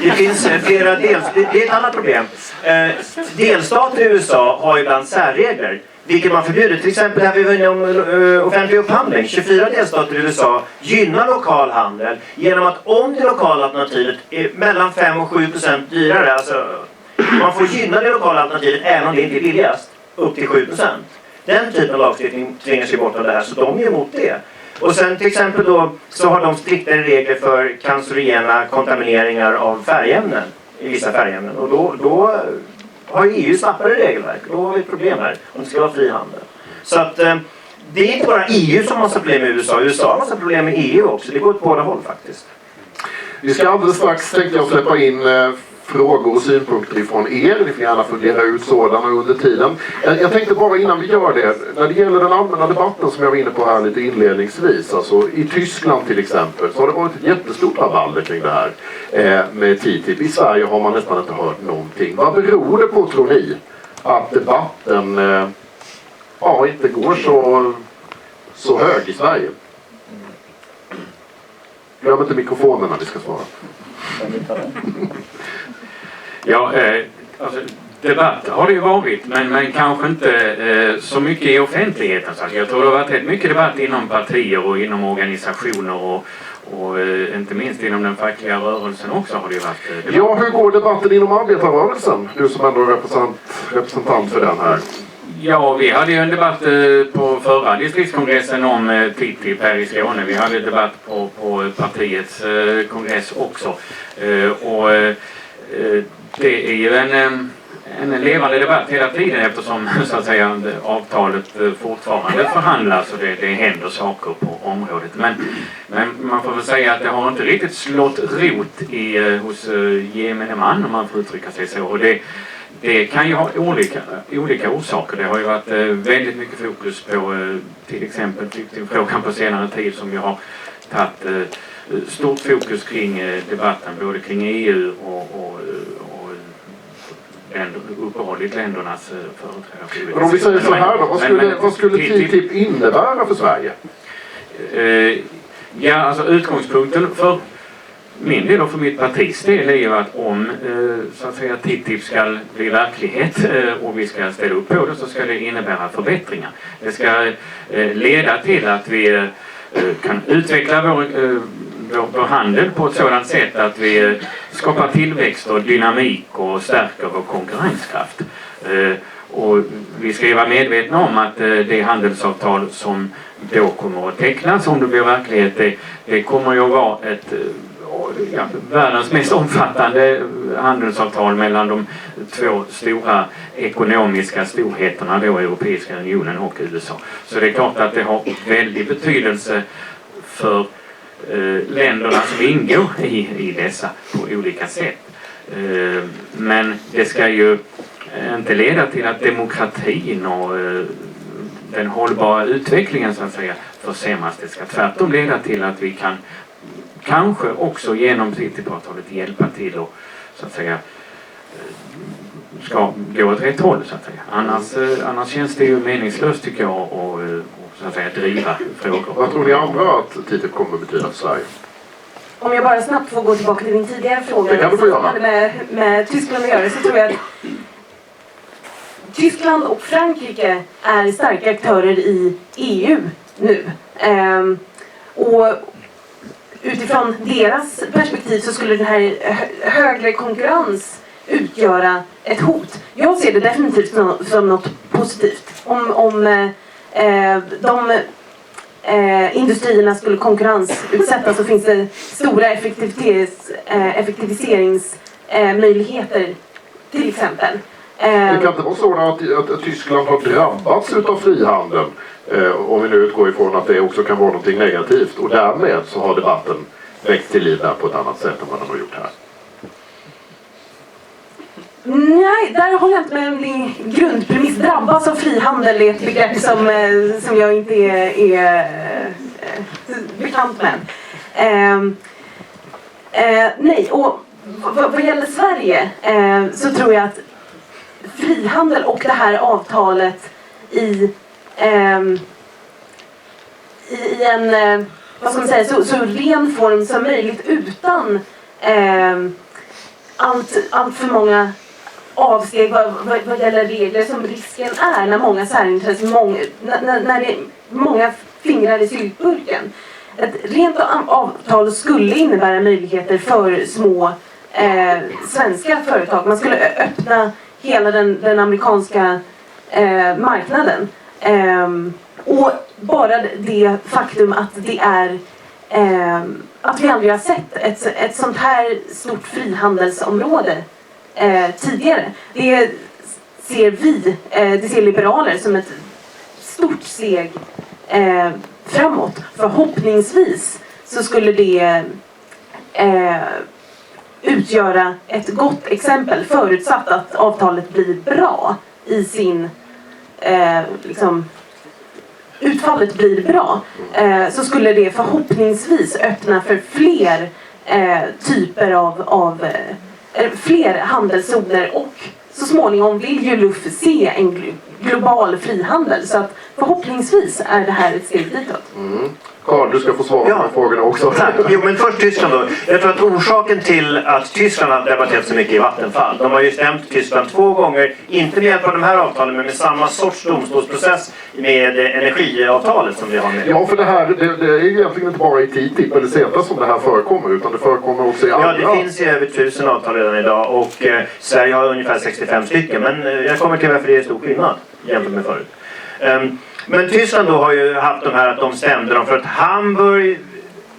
S4: Det finns flera det är ett annat problem. Delstater i USA har ibland särregler. Vilket man förbjuder. Till exempel här vi var inne om offentlig upphandling. 24 delstater i USA gynnar lokal handel genom att om det lokala alternativet är mellan 5 och 7% dyrare. Alltså, man får gynna det lokala alternativet även om det inte är billigast. Upp till 7%. Den typen av lagstiftning tvingar sig bort av det här, så de är emot det. Och sen till exempel då så har de striktare regler för cancerogena kontamineringar av färgämnen i vissa färgämnen. Och då har EU snabbare regelverk. Då har vi ett problem här om det ska vara fri handel. Så att det är inte bara EU som har massa problem med USA. USA har massa problem med EU också. Det går åt båda håll faktiskt.
S2: Vi ska alldeles strax, tänkte jag, släppa in frågor och synpunkter ifrån er. Ni får gärna fundera ut sådana under tiden. Jag tänkte bara innan vi gör det, när det gäller den allmänna debatten som jag var inne på här lite inledningsvis, alltså i Tyskland till exempel, så har det varit ett jättestort rabalder kring det här med TTIP. I Sverige har man nästan inte hört någonting. Vad beror det på, tror ni, att debatten inte går så hög i Sverige? Glöm inte mikrofonen när vi ska svara.
S5: Ja, alltså, debatt har det ju varit, men kanske inte så mycket i offentligheten. Så jag tror det har varit rätt mycket debatt inom partier och inom organisationer och inte minst inom den fackliga rörelsen också har det ju varit debatt.
S2: Ja, hur går debatten inom arbetarrörelsen? Du som ändå är representant för den här.
S5: Ja, vi hade ju en debatt på förra distriktskongressen om TTIP här i Skåne. Vi hade debatt på partiets kongress också. Och det är ju en levande debatt hela tiden eftersom så att säga avtalet fortfarande förhandlas och det händer saker på området. Men man får väl säga att det har inte riktigt slått rot hos gemene man, om man får uttrycka sig så. Och det kan ju ha olika orsaker. Det har ju varit väldigt mycket fokus på till exempel frågan på senare tid som ju har tagit stort fokus kring debatten både kring EU och uppehållit ländernas företrädare.
S2: Men om vi säger så här då, vad skulle TTIP innebära för Sverige?
S5: Ja, alltså utgångspunkten för min del och för mitt partis del är ju att om så att säga TTIP ska bli verklighet och vi ska ställa upp på det, så ska det innebära förbättringar. Det ska leda till att vi kan utveckla vår handel på ett sådant sätt att vi skapar tillväxt och dynamik och stärker vår konkurrenskraft. Och vi ska ju vara medvetna om att det handelsavtal som då kommer att tecknas, om det blir verklighet, det kommer ju att vara världens mest omfattande handelsavtal mellan de två stora ekonomiska storheterna, då Europeiska unionen och USA. Så det är klart att det har väldigt betydelse för länderna som ingår i dessa på olika sätt. Men det ska ju inte leda till att demokratin och den hållbara utvecklingen så att säga försämras. Det ska tvärtom leda till att vi kan kanske också genom TTIP-avtalet hjälpa till och så att säga ska gå åt rätt håll så att säga. Annars känns det ju meningslöst tycker jag och så att säga driva frågor.
S2: Vad tror ni andra att TTIP kommer att betyda för Sverige?
S3: Om jag bara snabbt får gå tillbaka till din tidigare fråga.
S2: Det kan du få göra.
S3: Med Tyskland att göra, så tror jag att Tyskland och Frankrike är starka aktörer i EU nu. Och utifrån deras perspektiv så skulle den här högre konkurrens utgöra ett hot. Jag ser det definitivt som något positivt. Om de industrierna skulle konkurrensutsättas, så finns det stora effektiviseringsmöjligheter till exempel.
S2: Det kan inte vara så att Tyskland har drabbats av frihandeln, om vi nu utgår ifrån att det också kan vara något negativt, och därmed så har debatten växt till liv där på ett annat sätt än vad den har gjort här.
S3: Nej, där håller jag inte med om din grundpremiss. Drabbas av frihandel är ett begrepp som jag inte är bekant med. Nej, och vad gäller Sverige så tror jag att frihandel och det här avtalet i en vad ska man säga, så ren form som möjligt, utan allt för många avsteg vad gäller regler, som risken är när många särintressen, när det är många fingrar i syltburken. Ett rent avtal skulle innebära möjligheter för små svenska företag. Man skulle öppna hela den amerikanska marknaden. Och bara det faktum att det är att vi aldrig har sett ett sånt här stort frihandelsområde tidigare. Det ser liberaler som ett stort steg framåt. Förhoppningsvis så skulle det utgöra ett gott exempel, förutsatt att avtalet blir bra i sin utfallet blir bra, så skulle det förhoppningsvis öppna för fler typer av fler handelszoner, och så småningom vill ju LUF se en global frihandel, så att förhoppningsvis är det här ett steg ditåt.
S2: Carl, du ska få svara på de här frågorna också.
S4: Tack. Jo, men först Tyskland då. Jag tror att orsaken till att Tyskland har debatterat så mycket i Vattenfall, de har ju stämt Tyskland 2 gånger, inte med hjälp av de här avtalen, men med samma sorts domstolsprocess med energiavtalet som vi har med.
S2: Ja, för det är egentligen inte bara i TTIP eller CETA som det här förekommer, utan det förekommer också i andra.
S4: Ja, det finns ju över 1000 avtal redan idag, och Sverige har ungefär 65 stycken, men jag kommer till varför det är stor skillnad jämfört med förut. Men Tyskland då har ju haft de här att de stämde dem för att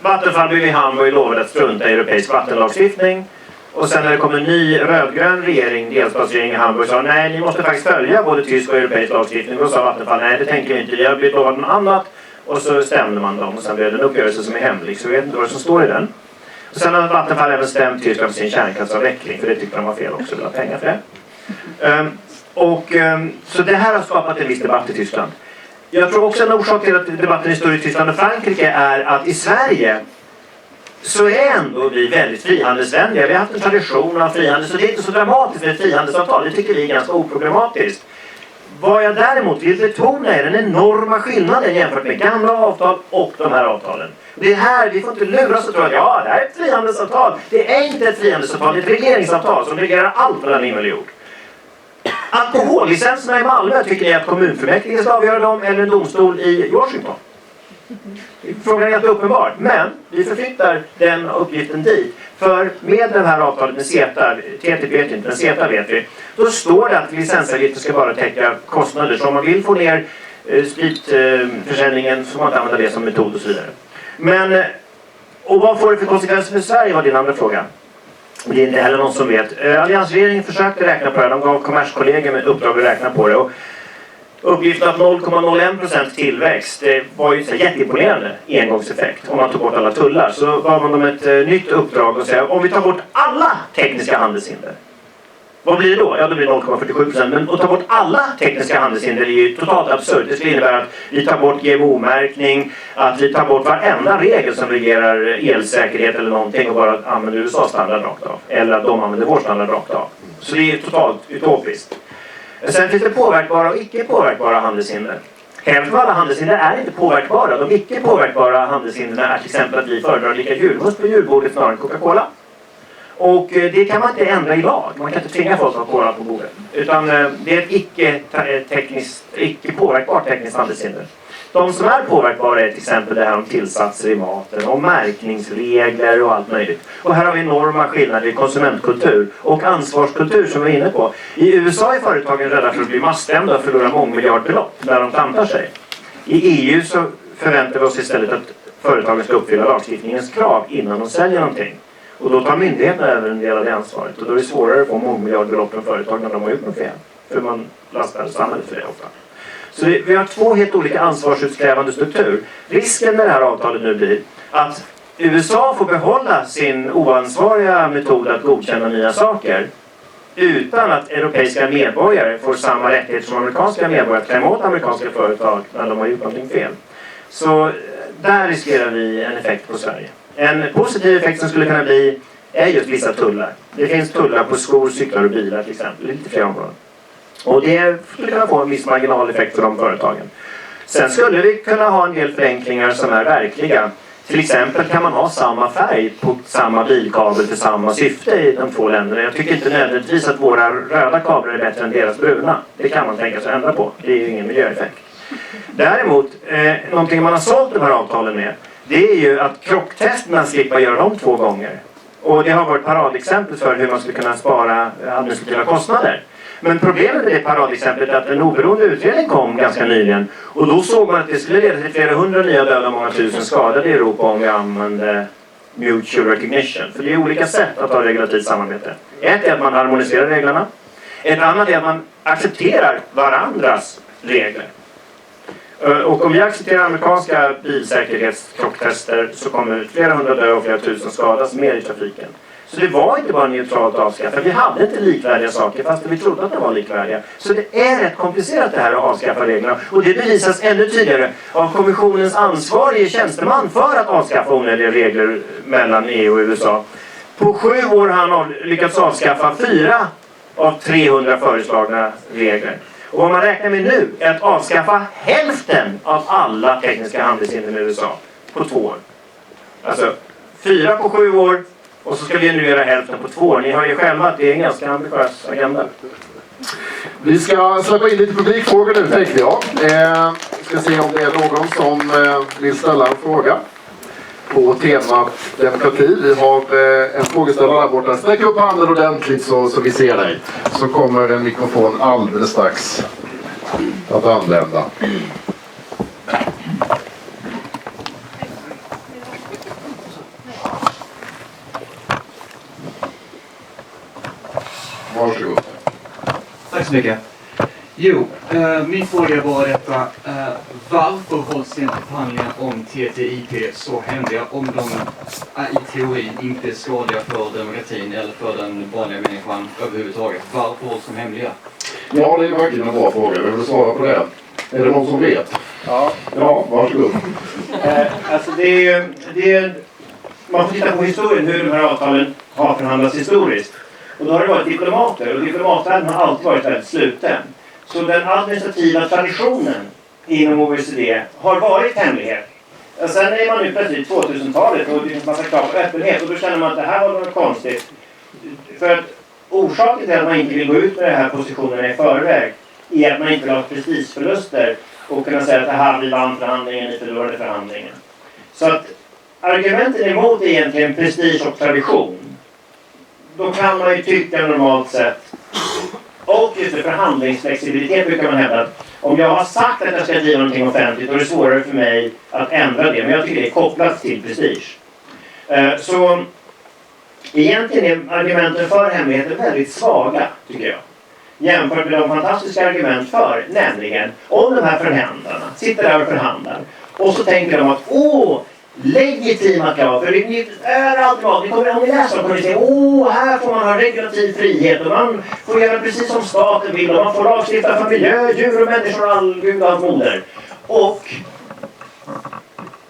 S4: Vattenfall blev i Hamburg lovade att strunta i europeisk vattenlagstiftning. Och sen när det kom en ny rödgrön regering, delstatsregering i Hamburg, sa nej, ni måste faktiskt följa både tysk och europeisk lagstiftning. Och då sa Vattenfall, nej det tänker jag inte, jag har blivit lovad något annat. Och så stämde man dem, och sen blev det en uppgörelse som är hemlig, så jag vet inte vad som står i den. Och sen har Vattenfall även stämt Tyskland för sin kärnkraftsavveckling, för det tyckte de var fel också, vill ha pengar för det. Så det här har skapat en viss debatt i Tyskland. Jag tror också en orsak till att debatten är större i Tyskland och Frankrike är att i Sverige så är ändå vi väldigt frihandelsvänliga. Vi har haft en tradition av frihandel, så det är inte så dramatiskt med ett frihandelsavtal. Det tycker vi är ganska oproblematiskt. Vad jag däremot vill betona är den enorma skillnaden jämfört med gamla avtal och de här avtalen. Det är här, vi får inte luras och tro att ja, det här är ett frihandelsavtal. Det är inte ett frihandelsavtal, det är ett regeringsavtal som reglerar allt mellan himmel och jord. Alkohollicenserna i Malmö, tycker ni att kommunfullmäktige ska avgöra dem eller en domstol i Washington? Frågan är helt uppenbar, men vi förflyttar den uppgiften dit. För med det här avtalet med CETA, TTIP vet inte, men CETA vet vi, då står det att licensavgifter ska bara täcka kostnader. Så om man vill få ner spritförsäljningen så får man inte använda det som metod och så vidare. Men, och vad får det för konsekvenser för Sverige, var din andra fråga. Det är inte heller någon som vet. Alliansregeringen försökte räkna på det. De gav Kommerskollegium ett uppdrag att räkna på det. Och uppgiften att 0,01% tillväxt, det var ju så jätteimponerande engångseffekt om man tog bort alla tullar. Så gav man dem ett nytt uppdrag och säga om vi tar bort alla tekniska handelshinder. Vad blir det då? Ja, det blir 0,47%. Men att ta bort alla tekniska handelshinder är ju totalt absurt. Det skulle innebära att vi tar bort GMO-märkning, att vi tar bort varenda regel som reglerar elsäkerhet eller någonting och bara använder USAs standard rakt av. Eller att de använder vår standard rakt av. Så det är totalt utopiskt. Sen finns det påverkbara och icke påverkbara handelshinder. Hälften av alla handelshinder är inte påverkbara. De icke påverkbara handelshindren är till exempel att vi föredrar att dricka julmust på julbordet snarare än Coca-Cola. Och det kan man inte ändra i lag. Man kan inte tvinga folk att ha cola på bordet. Utan det är ett icke påverkbart tekniskt handelshinder. De som är påverkbara är till exempel det här om tillsatser i maten, om märkningsregler och allt möjligt. Och här har vi enorma skillnader i konsumentkultur och ansvarskultur som vi är inne på. I USA är företagen rädda för att bli masstämda och förlora mångmiljardbelopp när de klantar sig. I EU så förväntar vi oss istället att företagen ska uppfylla lagstiftningens krav innan de säljer någonting. Och då tar myndigheterna över en del av det ansvaret. Och då är det svårare att få mångmiljardbelopp från företag när de har gjort något fel. För man lastar samhället för det ofta. Så vi har två helt olika ansvarsutkrävande struktur. Risken med det här avtalet nu blir att USA får behålla sin oansvariga metod att godkänna nya saker utan att europeiska medborgare får samma rättigheter som amerikanska medborgare att klämma åt amerikanska företag när de har gjort någonting fel. Så där riskerar vi en effekt på Sverige. En positiv effekt som skulle kunna bli är just vissa tullar. Det finns tullar på skor, cyklar och bilar till exempel. Det är lite fler områden. Och det skulle kunna få en viss marginaleffekt för de företagen. Sen skulle vi kunna ha en del förenklingar som är verkliga. Till exempel kan man ha samma färg på samma bilkabel för samma syfte i de två länderna. Jag tycker inte nödvändigtvis att våra röda kablar är bättre än deras bruna. Det kan man tänka sig ändra på. Det är ju ingen miljöeffekt. Däremot, någonting man har sålt de här avtalen med, det är ju att krocktesterna slipper göra dem 2 gånger. Och det har varit paradexempel för hur man skulle kunna spara administrativa kostnader. Men problemet med det paradexemplet är att en oberoende utredning kom ganska nyligen. Och då såg man att det skulle leda till flera hundra nya döda och många tusen skadade i Europa om vi använde mutual recognition. För det är olika sätt att ha regulativt samarbete. Ett är att man harmoniserar reglerna. Ett annat är att man accepterar varandras regler. Och om vi accepterar amerikanska bilsäkerhetskrocktester så kommer flera hundra dö och flera tusen skadas mer i trafiken. Så det var inte bara neutralt avskaffa. Vi hade inte likvärdiga saker fast vi trodde att de var likvärdiga. Så det är rätt komplicerat det här att avskaffa reglerna. Och det bevisas ännu tydligare av kommissionens ansvarige tjänsteman för att avskaffa onödiga regler mellan EU och USA. På 7 år har han lyckats avskaffa 4 av 300 föreslagna regler. Och vad man räknar med nu är att avskaffa hälften av alla tekniska handelshinder med USA på 2 år. Alltså 4 på 7 år och så ska vi nu göra hälften på 2 år. Ni hör ju själva att det är en ganska ambitiös agenda.
S2: Vi ska släppa in lite publikfrågor nu tänkte jag. Ska se om det är någon som vill ställa en fråga på temat demokrati. Vi har en frågeställare där borta. Sträck upp handen ordentligt så vi ser dig. Så kommer en mikrofon alldeles strax att använda. Varsågod.
S6: Tack så mycket. Jo, min fråga var detta. Varför hålls inte förhandlingar om TTIP så hemliga om de i teorin inte är skadliga för demokratin eller för den vanliga människan överhuvudtaget? Varför hålls de hemliga?
S2: Ja, det är verkligen en bra fråga. Vill du svara på det? Är det någon som vet?
S4: Ja,
S2: varsågod.
S4: Alltså man får titta på historien hur de här avtalen har förhandlats historiskt. Och då har det varit diplomater och diplomatvärlden har alltid varit väldigt sluten. Så den administrativa traditionen inom OECD har varit hemlighet. Och sen är man nu plötsligt 2000-talet och det finns massa krav på öppenhet och då känner man att det här var något konstigt. För att orsaken till att man inte vill gå ut med den här positionen i förväg är att man inte vill ha prestigeförluster och kunna säga att det här vi vann förhandlingen, ni förlorade förhandlingen. Så att argumenten emot är egentligen prestige och tradition. Då kan man ju tycka normalt sett. Och just det, förhandlingsflexibilitet brukar man hävda att om jag har sagt att jag ska driva någonting offentligt då är det svårare för mig att ändra det. Men jag tycker det är kopplat till prestige. Så egentligen är argumenten för hemligheten väldigt svaga, tycker jag. Jämfört med de fantastiska argument för, nämligen om de här förhandlarna sitter där och förhandlar. Och så tänker de att legitima krav. För det är allt bra. Om ni läser så kommer ni se här får man ha regulativ frihet och man får göra precis som staten vill och man får lagstifta för miljö, djur och människor och all gud och allt moder. Och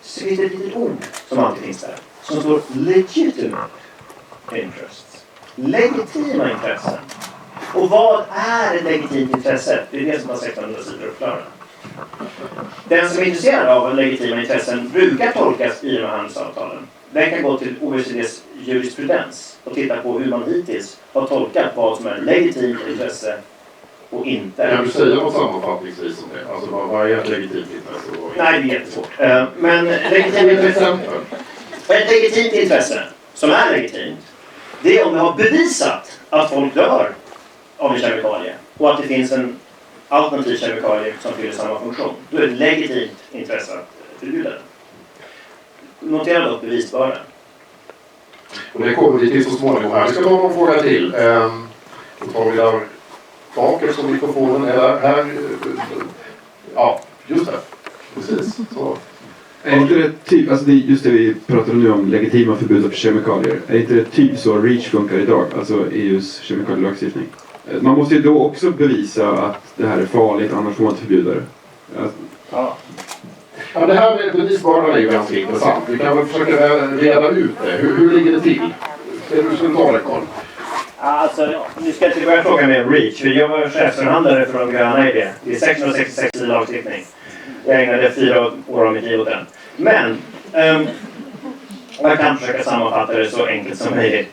S4: så finns det ett litet ord som alltid finns där som står legitimate interests. Legitima intressen. Och vad är ett legitimt intresse? Det är det som har 1600 sidor uppklara. Den som är intresserad av legitima intressen brukar tolkas i de här handelsavtalen. Den kan gå till OECDs jurisprudens och titta på hur man hittills har tolkat vad som är legitimt intresse och inte.
S2: Kan du säga något sammanfattningsvis om det? Alltså vad är ett legitimt intresse?
S4: Nej, det är jättesvårt. Men ett legitimt intresse som är legitimt, det är om vi har bevisat att folk dör av en kemikalie och att det finns en alternativ kemikalie som fyller samma funktion. Då är det ett legitimt intresse att förbjuda den. Notera upp bevisbördan.
S2: Och det kommer vi till så småningom här. Vi ska ta någon fråga till. Då tar vi där bak efter mikrofonen. Eller här. Ja, just det. Precis. Så.
S7: Är inte det typ, alltså det är just det vi pratade nu om, legitima förbud av kemikalier. Är inte det typ så REACH funkar idag, alltså EUs kemikalielagstiftning? Man måste ju då också bevisa att det här är farligt, annars får man inte förbjuda det.
S2: Ja. Ja, det här med bevisbördan är ju ganska intressant. Vi kan väl försöka reda ut det. Hur ligger det till? Ska du ta det, Carl?
S4: Alltså, nu ska jag inte börja fråga med REACH. För jag var chefsförhandlare för de gröna i det. Det är 666 i lagstiftning. Jag ägnade 4 år av mitt liv åt den. Men jag kan försöka sammanfatta det så enkelt som möjligt.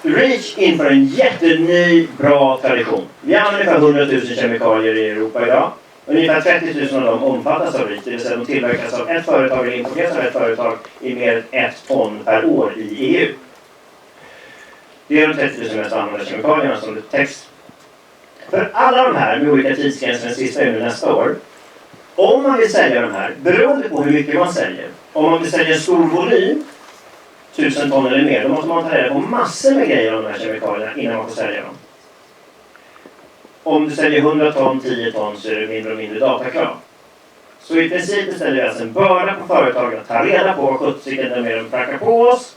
S4: REACH inför en jätteny bra tradition. Vi använder ungefär 100 000 kemikalier i Europa idag. Ungefär 30 000 av dem omfattas av REACH. Det vill säga de tillverkas av ett företag eller importeras av ett företag i mer än 1 ton per år i EU. Det är de 30 000 mest använda kemikalierna som det täcks. För alla de här med olika tidsgränser, den sista är nu nästa år. Om man vill sälja de här, beroende på hur mycket man säljer. Om man vill sälja en stor volym, 1000 ton eller mer, då måste man ta reda på massor med grejer om de här kemikalierna innan man får sälja dem. Om du säljer 100 ton, 10 ton så är det mindre och mindre datakrav. Så i princip ställer vi alltså en börda på företagen att ta reda på vad 70 sekunder mer de prackar på oss.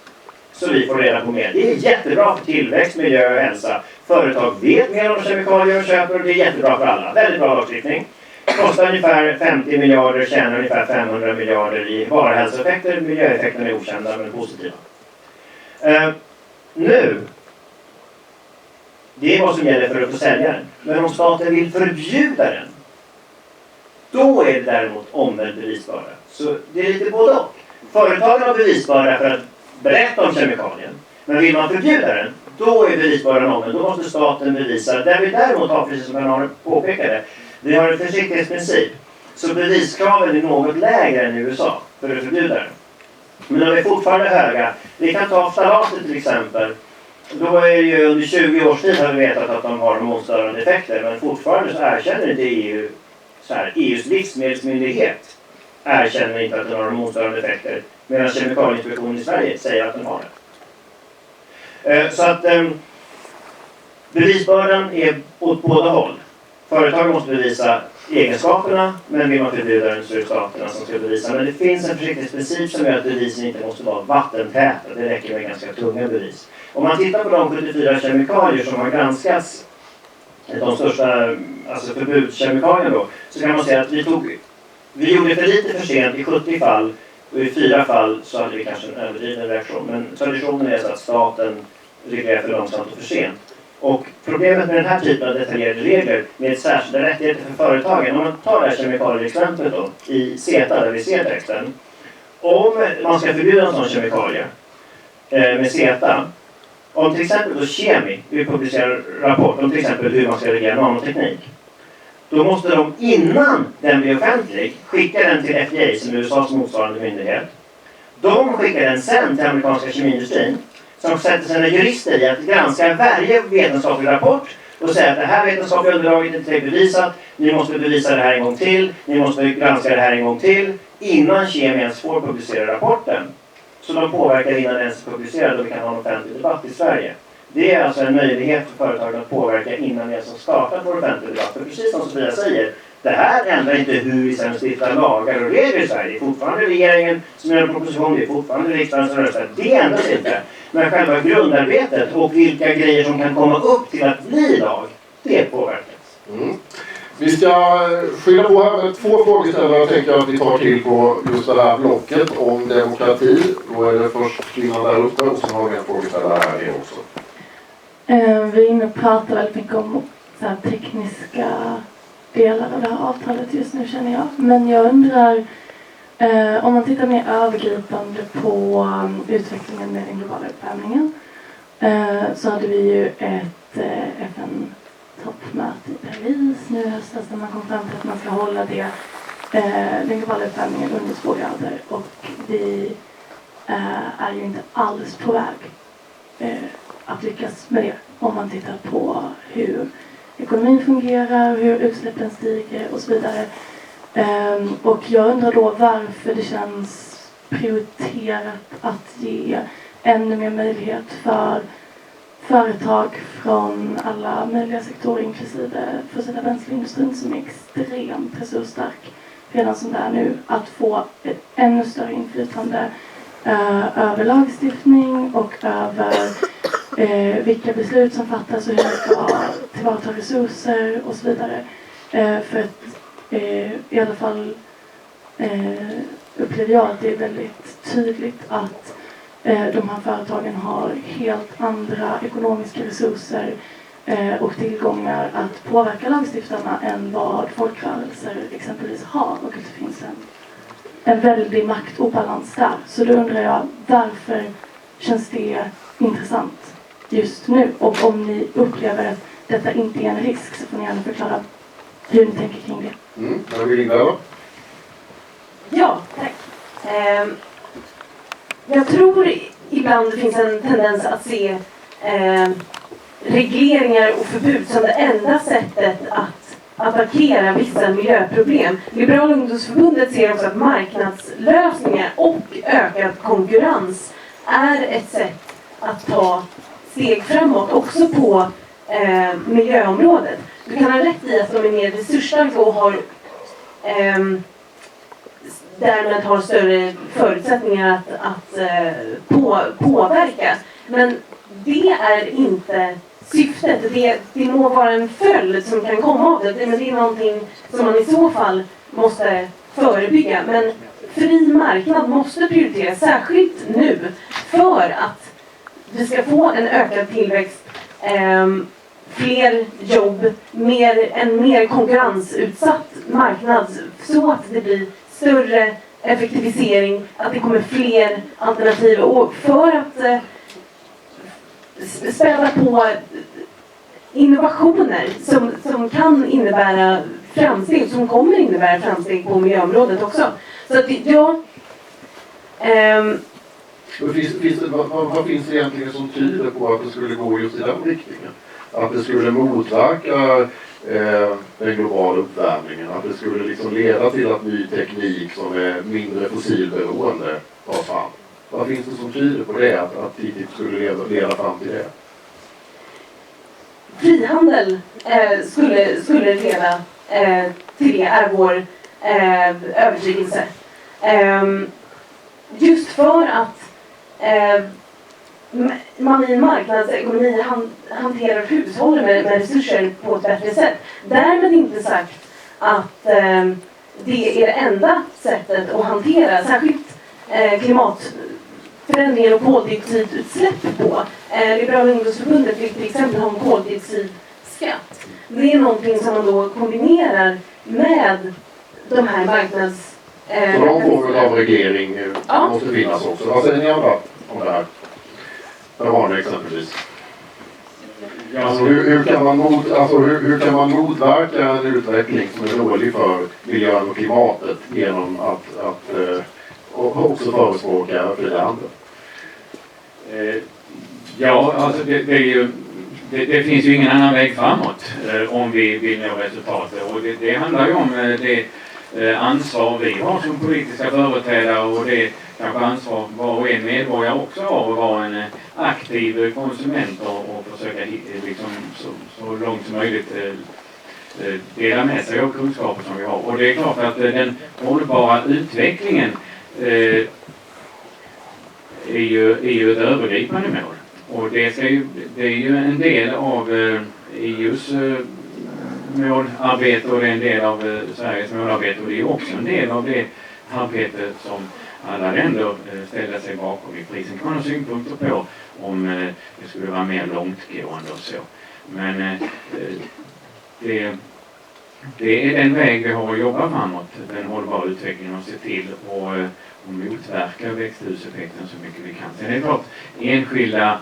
S4: Så vi får reda på mer. Det är jättebra för tillväxt, miljö och hälsa. Företag vet mer om kemikalier och köper och det är jättebra för alla. Väldigt bra lagstiftning. Kostar ungefär 50 miljarder, tjänar ungefär 500 miljarder i bara hälsoeffekter. Miljöeffekterna är okända men positiva. Nu, det är vad som gäller för att få sälja den. Men om staten vill förbjuda den, då är det däremot omvänd bevisbörda. Så det är lite både och. Företagen har bevisbörda för att berätta om kemikalien. Men vill man förbjuda den, då är bevisbördan omvänd. Då måste staten bevisa. Där vi däremot har, precis som Bernard påpekade, vi har en försiktighetsprincip. Så beviskraven är något lägre än i USA för att förbjuda den. Men de är fortfarande höga. Vi kan ta ftalater till exempel. Då är det ju under 20 års tid har vi vetat att de har hormonstörande effekter. Men fortfarande så erkänner inte EU, EUs livsmedelsmyndighet erkänner inte att den har hormonstörande effekter. Medan Kemikalieinspektionen i Sverige säger att den har det. Så att bevisbördan är åt båda håll. Företagen måste bevisa egenskaperna, men vill man förbjuda den så är det staterna som ska bevisa. Men det finns en försiktighetsprincip som gör att bevisen inte måste vara vattentäta. Det räcker med ganska tunga bevis. Om man tittar på de 74 kemikalier som har granskats, de största alltså förbudskemikalierna då, så kan man säga att vi gjorde för lite för sent i 70 fall och i 4 fall så hade vi kanske en överdriven reaktion. Men traditionen är så att staten reglerar för långsamt och för sent. Och problemet med den här typen av detaljerade regler med särskilda rättigheter för företagen, om man tar det här kemikalieexemplet då, i CETA där vi ser texten. Om man ska förbjuda en sån kemikalie med CETA, om till exempel då Kemi, vi publicerar en rapport om till exempel hur man ska reglera nanoteknik. Då måste de innan den blir offentlig skicka den till FDA som är USAs motsvarande myndighet. De skickar den sen till amerikanska kemiindustrin som sätter sina jurister i att granska varje vetenskaplig rapport och säga att det här vetenskapliga underlaget är inte bevisat, ni måste bevisa det här en gång till, ni måste granska det här en gång till innan Kemi ens får publicera rapporten. Så de påverkar innan den ens är publicerad och vi kan ha en offentlig debatt i Sverige. Det är alltså en möjlighet för företagen att påverka innan vi ens har startat vår offentlig debatt. För precis som Sofia säger, det här ändrar inte hur vi sen stiftar lagar och regler i Sverige. Det är fortfarande regeringen som gör en proposition, det är fortfarande riksdagen som röstar. Det ändras inte. Men själva grundarbetet och vilka grejer som kan komma upp till att bli lag, det påverkas.
S2: Mm. Vi ska skilja på här med 2 frågeställare. Jag tänker att vi tar till på just det här blocket om demokrati. Då är det först kvinnan där uppe och sen har vi en frågeställare här inne också.
S8: Vi är inne och pratar väldigt mycket om så här tekniska delar av det här avtalet just nu, känner jag. Men jag undrar, om man tittar mer övergripande på utvecklingen med den globala uppvärmningen, så hade vi ju ett FN-toppmöte i Paris nu i höstas där man kom fram till att man ska hålla den globala uppvärmningen under 2 grader, och vi är ju inte alls på väg att lyckas med det om man tittar på hur ekonomin fungerar, hur utsläppen stiger och så vidare. Och jag undrar då varför det känns prioriterat att ge ännu mer möjlighet för företag från alla möjliga sektorer, inklusive fossila bränsleindustrin som är extremt resursstark redan som det är nu, att få ett ännu större inflytande över lagstiftning och över vilka beslut som fattas och hur man ska tillvarata resurser och så vidare. För att i alla fall upplever jag att det är väldigt tydligt att de här företagen har helt andra ekonomiska resurser och tillgångar att påverka lagstiftarna än vad folkrörelser exempelvis har, och att det finns en väldig maktobalans där. Så då undrar jag, varför känns det intressant just nu? Och om ni upplever att detta inte är en risk så får ni gärna förklara hur ni tänker kring det.
S2: Jag vill Linda.
S3: Ja, tack. Jag tror ibland det finns en tendens att se regleringar och förbud som det enda sättet att attackera vissa miljöproblem. Liberala ungdomsförbundet ser också att marknadslösningar och ökad konkurrens är ett sätt att ta steg framåt också på miljöområdet. Du kan ha rätt i att de är mer resursstarka och har därmed har större förutsättningar att påverka. Men det är inte syftet. Det må vara en följd som kan komma av det, men det är någonting som man i så fall måste förebygga. Men fri marknad måste prioriteras, särskilt nu, för att vi ska få en ökad tillväxt, fler jobb, en mer konkurrensutsatt marknad, så att det blir större effektivisering, att det kommer fler alternativ, och för att späda på innovationer som kan innebära framsteg, som kommer innebära framsteg på miljöområdet också. Så att
S2: Vad finns det egentligen som tyder på att det skulle gå just i den riktningen? Att det skulle motverka den globala uppvärmningen, att det skulle liksom leda till att ny teknik som är mindre fossilberoende tas fram. Vad finns det som tyder på det, att TTIP skulle leda fram till det?
S3: Frihandel skulle leda till det, är vår övertygelse. Just för att man i en marknadsekonomi hanterar hushållen med resurser på ett bättre sätt. Därmed inte sagt att det är det enda sättet att hantera särskilt klimatförändringar och koldioxidutsläpp på. Liberala ungdomsförbundet vill till exempel ha en koldioxidskatt. Det är någonting som man då kombinerar med de här marknads...
S2: Så någon form av reglering måste finnas också. Vad säger ni andra om det här? Där har ni exempelvis. Alltså, hur kan man motverka en utveckling som är dålig för miljön och klimatet genom att också förespråka frihandel?
S5: Ja, alltså det finns ju ingen annan väg framåt om vi vill nå resultat. Och det handlar ju om det ansvar vi har som politiska företrädare, och det kanske ansvar var och en medborgare också har att vara en aktiv konsument och försöka liksom, så långt som möjligt dela med sig av kunskaper som vi har. Och det är klart att den hållbara utvecklingen är ju ett övergripande mål. Och det är ju en del av EUs målarbete, och det är en del av Sveriges målarbete, och det är också en del av det arbete som alla länder ställer sig bakom i prisen. Kan man ha synpunkter på om det skulle vara mer långtgående och så. Men det är den väg vi har att jobba framåt, den hållbara utvecklingen, och se till och motverka växthuseffekten så mycket vi kan. Sen är det klart, enskilda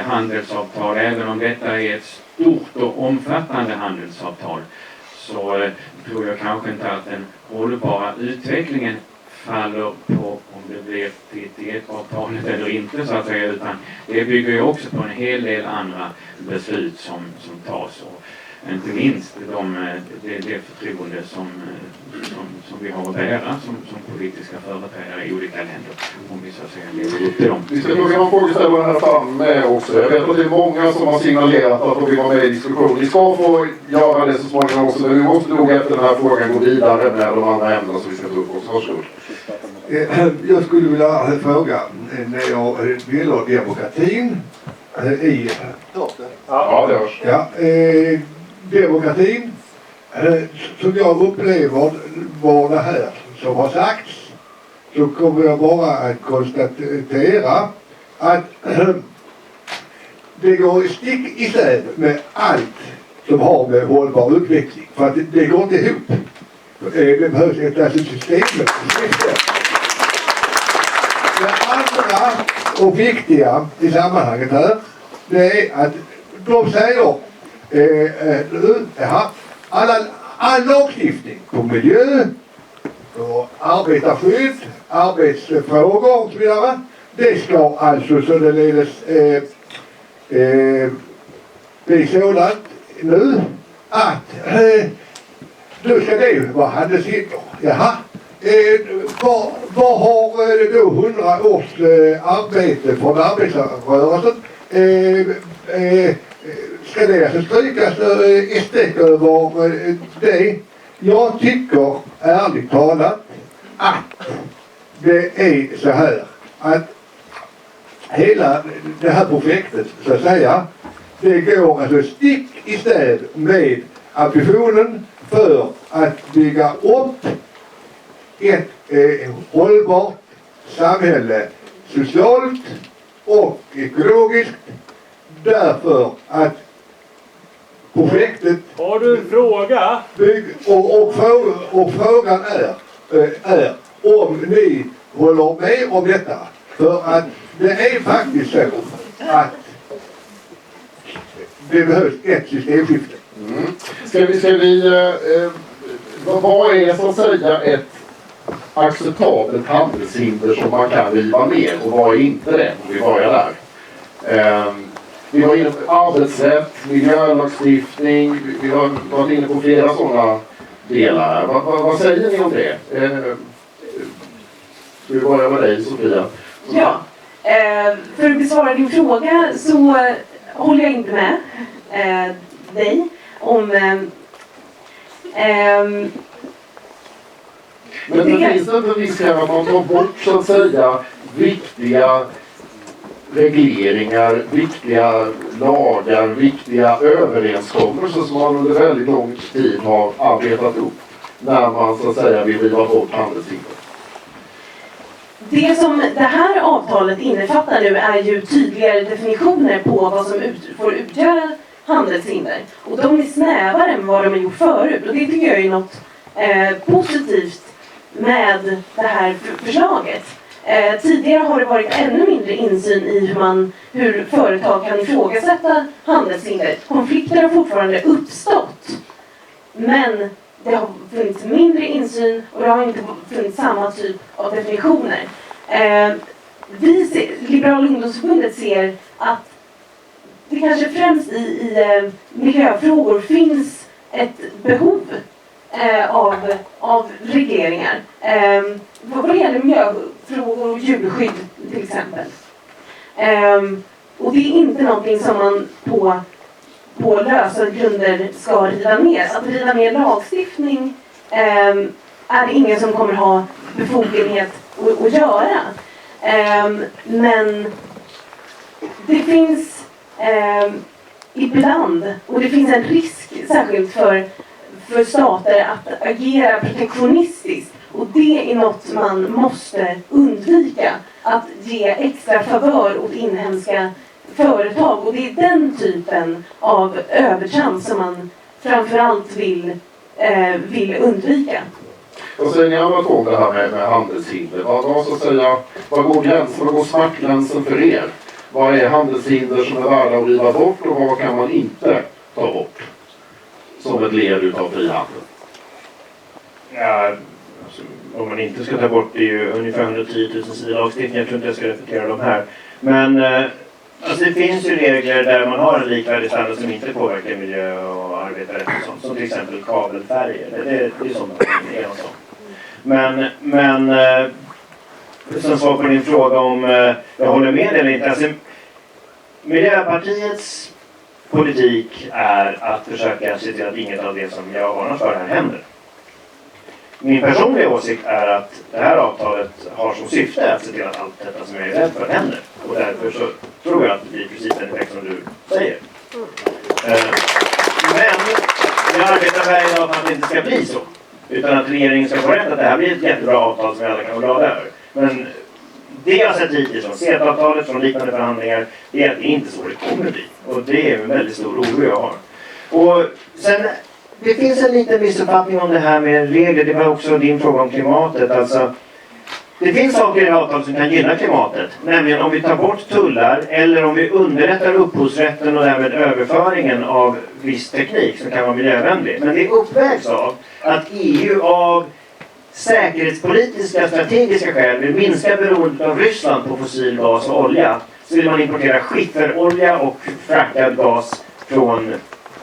S5: handelsavtal, även om detta är ett stort och omfattande handelsavtal, så tror jag kanske inte att den hållbara utvecklingen faller på om det blir TTIP-avtalet eller inte, så att säga, utan det bygger ju också på en hel del andra beslut som tas, och inte minst det förtroende som vi har att bära som politiska företrädare i olika länder, om vi så att säga lever upp till dem.
S2: Vi ska fråga någon frågeställare här fram med också. Jag vet att det är många som har signalerat att de vill vara med i diskussionen. Ni ska få göra det så småningom också, men vi måste nog efter den här frågan gå vidare med de andra ämnena som vi ska ta upp också. Varsågod.
S9: Jag skulle vilja fråga när jag gäller demokratin i...
S2: Ja, det hörs.
S9: Ja, demokratin som jag upplever var det här som har sagts, så kommer jag bara att konstatera att det går stick i stäv med allt som har med hållbar utveckling. För att det går inte ihop. Det behövs ett system. Det andra och viktiga i sammanhanget här, det är att de säger all lagstiftning på miljö och arbetarskydd, arbetsfrågor och så vidare, det ska alltså således bli sådant nu att nu ska det vara handelshinder. Jaha. Vad har då 100 års arbete från arbetarrörelsen ska det alltså strykas ett streck över det? Jag tycker ärligt talat att det är så här att hela det här projektet, så att säga, det går alltså stick i stäv med ambitionen för att bygga upp ett hållbart samhälle socialt och ekologiskt, därför att projektet...
S10: Har du en fråga?
S9: Och frågan är om ni håller med om detta. För att det är faktiskt så att det behövs ett systemskifte.
S2: Vad är så att säga ett acceptabelt handelshinder som man kan riva ner, och vad är inte det, om vi börjar där? Vi var inne på arbetsrätt, miljölagstiftning, vi har varit inne på flera sådana delar. Vad säger ni om det? Ska vi börja med dig, Sofia?
S3: Ja, för att besvara din fråga så håller jag inte med dig om...
S2: Men det finns inte en risk här att man tar bort, så att säga, viktiga regleringar, viktiga lagar, viktiga överenskommelser som man under väldigt lång tid har arbetat upp när man, så att säga, vill riva bort handelshinder?
S3: Det som det här avtalet innefattar nu är ju tydligare definitioner på vad som får utgöra handelshinder. Och de är snävare än vad de har gjort förut. Och det tycker jag är något positivt med det här förslaget. Tidigare har det varit ännu mindre insyn i hur företag kan ifrågasätta handelshinder. Konflikter har fortfarande uppstått. Men det har funnits mindre insyn och det har inte funnits samma typ av definitioner. Liberala ungdomsförbundet ser att det kanske främst i miljöfrågor finns ett behov av regleringar. Vad det gäller miljöfrågor och djurskydd till exempel. Och det är inte någonting som man på lösa grunder ska riva ner. Att riva ner lagstiftning är det ingen som kommer ha befogenhet att göra. Men det finns ibland, och det finns en risk särskilt för stater att agera protektionistiskt, och det är något man måste undvika, att ge extra favör åt inhemska företag, och det är den typen av övertramp som man framförallt vill vill undvika.
S2: Och sen ni har varit om det här med handelshinder. Vad så att säga, vad går smärtgränsen för er? Vad är handelshinder som är värda att riva bort och vad kan man inte ta bort som ett led utav frihandel?
S4: Ja, alltså, om man inte ska ta bort det är ju ungefär 110 000 sidor lagstiftning. Jag tror inte jag ska repetera de här. Men alltså det finns ju regler där man har en likvärdig standard som inte påverkar miljö och arbetarrätt och sånt. Som till exempel kabelfärger. Det är sånt som är något sånt. Men som svar på din fråga om jag håller med eller inte. Alltså, Miljöpartiets politik är att försöka se till att inget av det som jag varnar för här händer. Min personliga åsikt är att det här avtalet har som syfte att se till att allt detta som jag är rädd för händer. Och därför så tror jag att det blir precis den effekt som du säger. Men jag arbetar varje dag för att det inte ska bli så. Utan att regeringen ska få rätt att det här blir ett jättebra avtal som vi alla kan vara glada över. Men det jag har sett hittills från CETA-avtalet, från liknande förhandlingar, det är att det inte så det kommer bli. Och det är en väldigt stor oro jag har. Och sen, det finns en liten missuppfattning om det här med regler. Det var också din fråga om klimatet. Alltså, det finns saker i det här avtalet som kan gynna klimatet. Nämligen om vi tar bort tullar eller om vi underlättar upphovsrätten och därmed överföringen av viss teknik som kan vara miljövänlig. Men det uppvägs av att EU av säkerhetspolitiska strategiska skäl vill minska beroendet av Ryssland på fossil gas och olja. Så vill man importera skifferolja och frackad gas från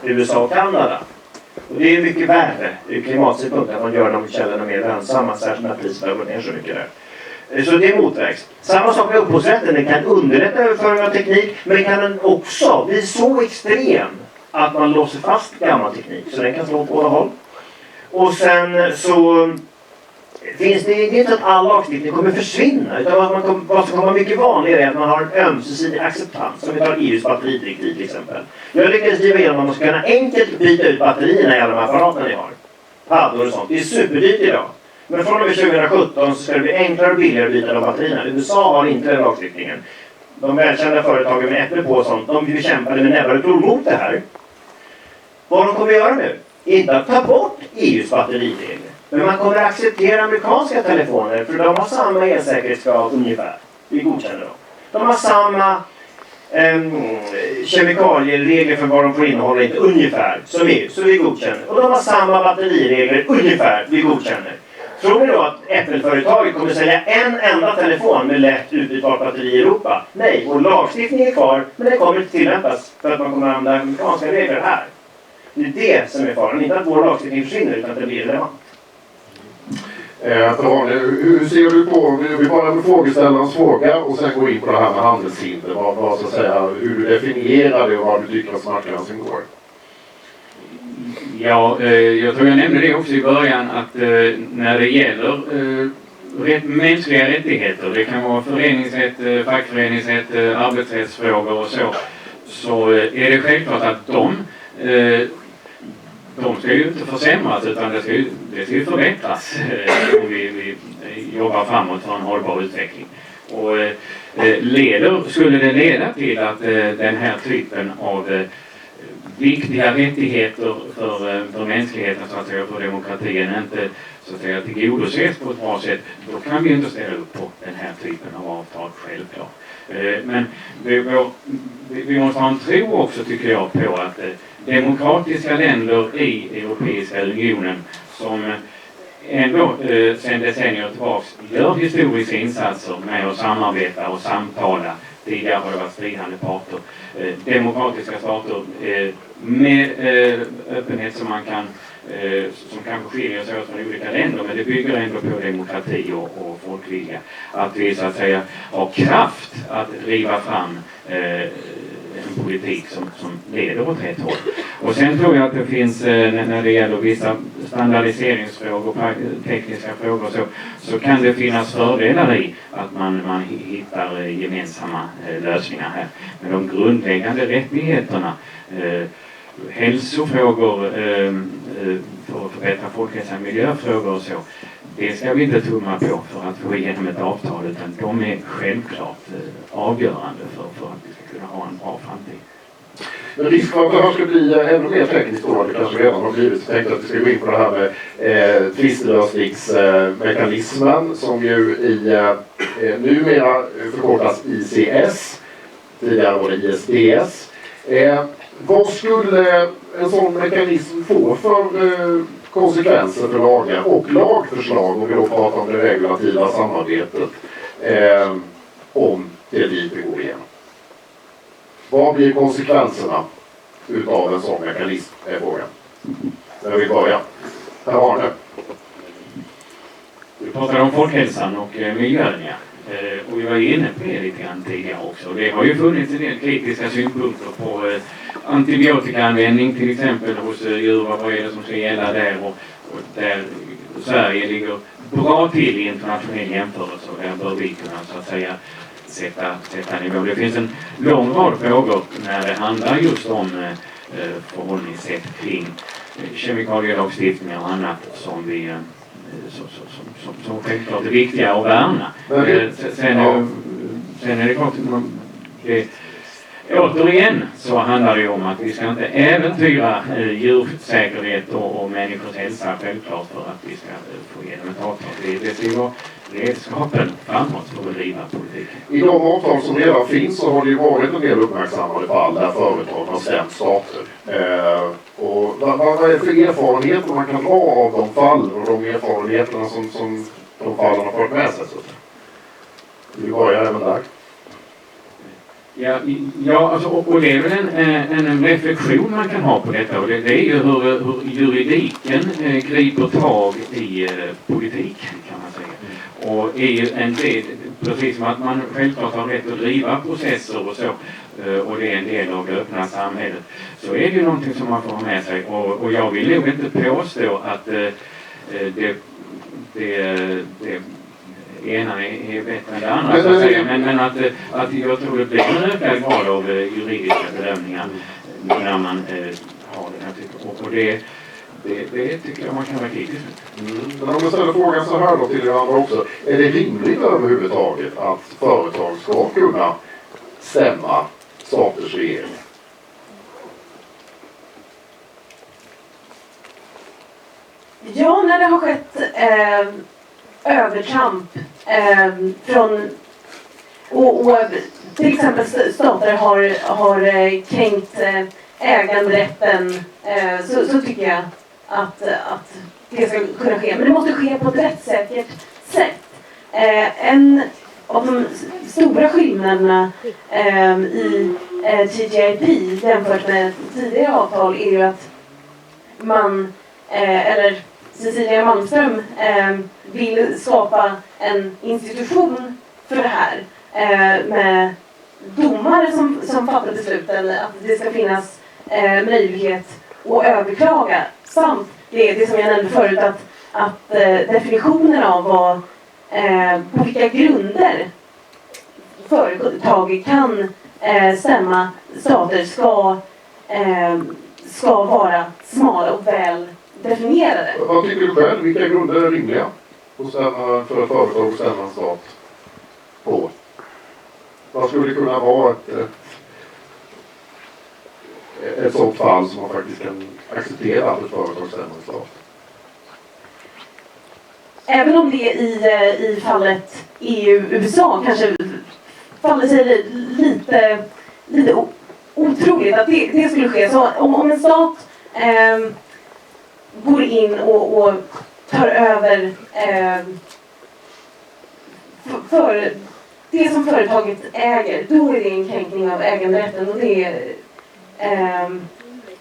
S4: USA och Kanada. Och det är mycket värre ur klimatsynpunkt att man gör de källorna mer lönsamma, särskilt när priset har gått ner så mycket där. Så det motvägs. Samma sak med upphovsrätten. Den kan underlätta överföring av teknik, men den kan också bli så extrem att man låser fast gammal teknik. Så den kan slå åt båda håll. Och sen så finns det inte att all lagstiftning kommer försvinna, utan vad som kommer mycket vanligare är att man har en ömsesidig acceptans. Som vi tar EUs batteridirektiv till exempel. Jag lyckades driva igenom att man ska kunna enkelt byta ut batterierna i alla de apparaterna ni har. Paddor och sånt. Det är superdyrt idag. Men från och med 2017 så ska det bli enklare och billigare att byta de batterierna. USA har inte den lagstiftningen. De välkända företagen med Äpple på och sånt, de bekämpade med näbbar och klor mot det här. Vad de kommer göra nu? Inte att ta bort EUs batteriregler. Men man kommer att acceptera amerikanska telefoner för de har samma elsäkerhetskrav ungefär. Vi godkänner dem. De har samma kemikalieregler för vad de får innehålla, inte ungefär som EU. Så vi godkänner. Och de har samma batteriregler ungefär. Vi godkänner. Tror ni då att Apple-företaget kommer att sälja en enda telefon med lätt utbytbart batteri i Europa? Nej, vår lagstiftning är kvar, men det kommer inte tillämpas för att man kommer att använda amerikanska regler här. Det är det som är faran. Inte att vår lagstiftning försvinner, utan att det blir relevant.
S2: Hur ser du på, vi börjar med frågeställarens fråga och sen gå in på det här med handelshinder. Vad så att säga, hur du definierar det och vad du tycker att smärtgränsen går?
S5: Ja, jag tror jag nämnde det också i början att när det gäller mänskliga rättigheter, det kan vara föreningsrätt, fackföreningsrätt, arbetsrättsfrågor och så är det självklart att de ska ju inte försämras utan det ska ju förbättras om vi jobbar framåt för en hållbar utveckling. Och skulle det leda till att den här typen av viktiga rättigheter för mänskligheten, så att säga, för demokratin inte så att säga tillgodoses på ett bra sätt, då kan vi inte ställa upp på den här typen av avtal, självklart. Men vi måste ha en tro också, tycker jag, på att demokratiska länder i Europeiska unionen som ändå sedan decennier tillbaks gör historiska insatser med att samarbeta och samtala. Tidigare har det varit stridande parter. Demokratiska stater med öppenhet som man kan som kanske skiljer sig åt från olika länder, men det bygger ändå på demokrati och folkvilja. Att vi så att säga har kraft att driva fram en politik som leder åt rätt håll. Och sen tror jag att det finns, när det gäller vissa standardiseringsfrågor, tekniska frågor, så kan det finnas fördelar i att man hittar gemensamma lösningar här. Men de grundläggande rättigheterna, hälsofrågor, för att förbättra folkhälsan, miljöfrågor och så, det ska vi inte tumma på för att få igenom ett avtal, utan de är självklart avgörande för att vi ska kunna ha en bra framtid.
S2: Men risk för att det här ska bli ännu mer tekniskt då, det kanske redan har blivit, så tänkte att vi ska gå in på det här med tvistlösningsmekanismen som ju numera förkortas ICS, tidigare var det ISDS. Vad skulle en sån mekanism få för konsekvenser för lagar och lagförslag om vi då pratar om det regulativa samarbetet om TTIP går igenom? Vad blir konsekvenserna utav en sån mekanism är frågan. Där vi börjar. Här har ni.
S5: Vi pratade om folkhälsan och miljön, ja. Och vi var inne på det lite grann tidigare också. Det har ju funnits en del kritiska synpunkter på antibiotikaanvändning till exempel hos djur. Vad är det som ska gälla där? Och där Sverige ligger bra till i internationell jämförelse och där bör vi kunna så att säga sätta nivå. Det finns en lång rad frågor när det handlar just om förhållningssätt kring kemikalielagstiftningar och annat som vi som självklart är viktiga att värna. Sen är det klart återigen så handlar det om att vi ska inte äventyra djursäkerhet och människors hälsa självklart för att vi ska få igenom ett avtal. Det ska vara redskapen framåt för att driva politiken.
S2: I de avtal som redan finns så har det ju varit en del uppmärksammade fall där företag har stämt stater. Och vad är det för erfarenheter man kan dra av de fall och de erfarenheterna som de fallen har fört med sig? Vi börjar även där.
S5: Ja alltså, och det är väl en reflektion man kan ha på detta och det är ju hur juridiken griper tag i politiken kan man säga. Och är ju en del, precis som att man självklart har rätt att driva processer och så, och det är en del av det öppna samhället, så är det ju någonting som man får ha med sig. Och jag vill nog inte påstå att det ena är bättre än det andra så att säga. Men att jag tror det blir en ökad grad av juridiska bedömningar när man har den här typen. Och det tycker jag man kan vara kritisk med.
S2: Men om jag ställer frågan så här då till er andra också. Är det rimligt överhuvudtaget att företag ska kunna stämma staters regering?
S3: Ja, när det har skett övertramp från och till exempel stater har kränkt äganderätten så tycker jag att det ska kunna ske. Men det måste ske på ett rättssäkert sätt. En av de stora skillnaderna i TTIP jämfört med tidigare avtal är ju att man eller Cecilia Malmström vill skapa en institution för det här med domare som fattar besluten, att det ska finnas möjlighet att överklaga samt det som jag nämnde förut att definitionen av vad på vilka grunder företag kan stämma stater ska vara smala och väl definierade.
S2: Vad tycker du själv? Vilka grunder är rimliga för ett företag att stämma en stat på? Vad skulle kunna vara ett sådant fall som man faktiskt kan acceptera att ett företag stämmer en stat?
S3: Även om det i fallet EU-USA kanske faller sig lite otroligt att det skulle ske. Så om en stat går in och tar över för det som företaget äger, då är det en kränkning av äganderätten och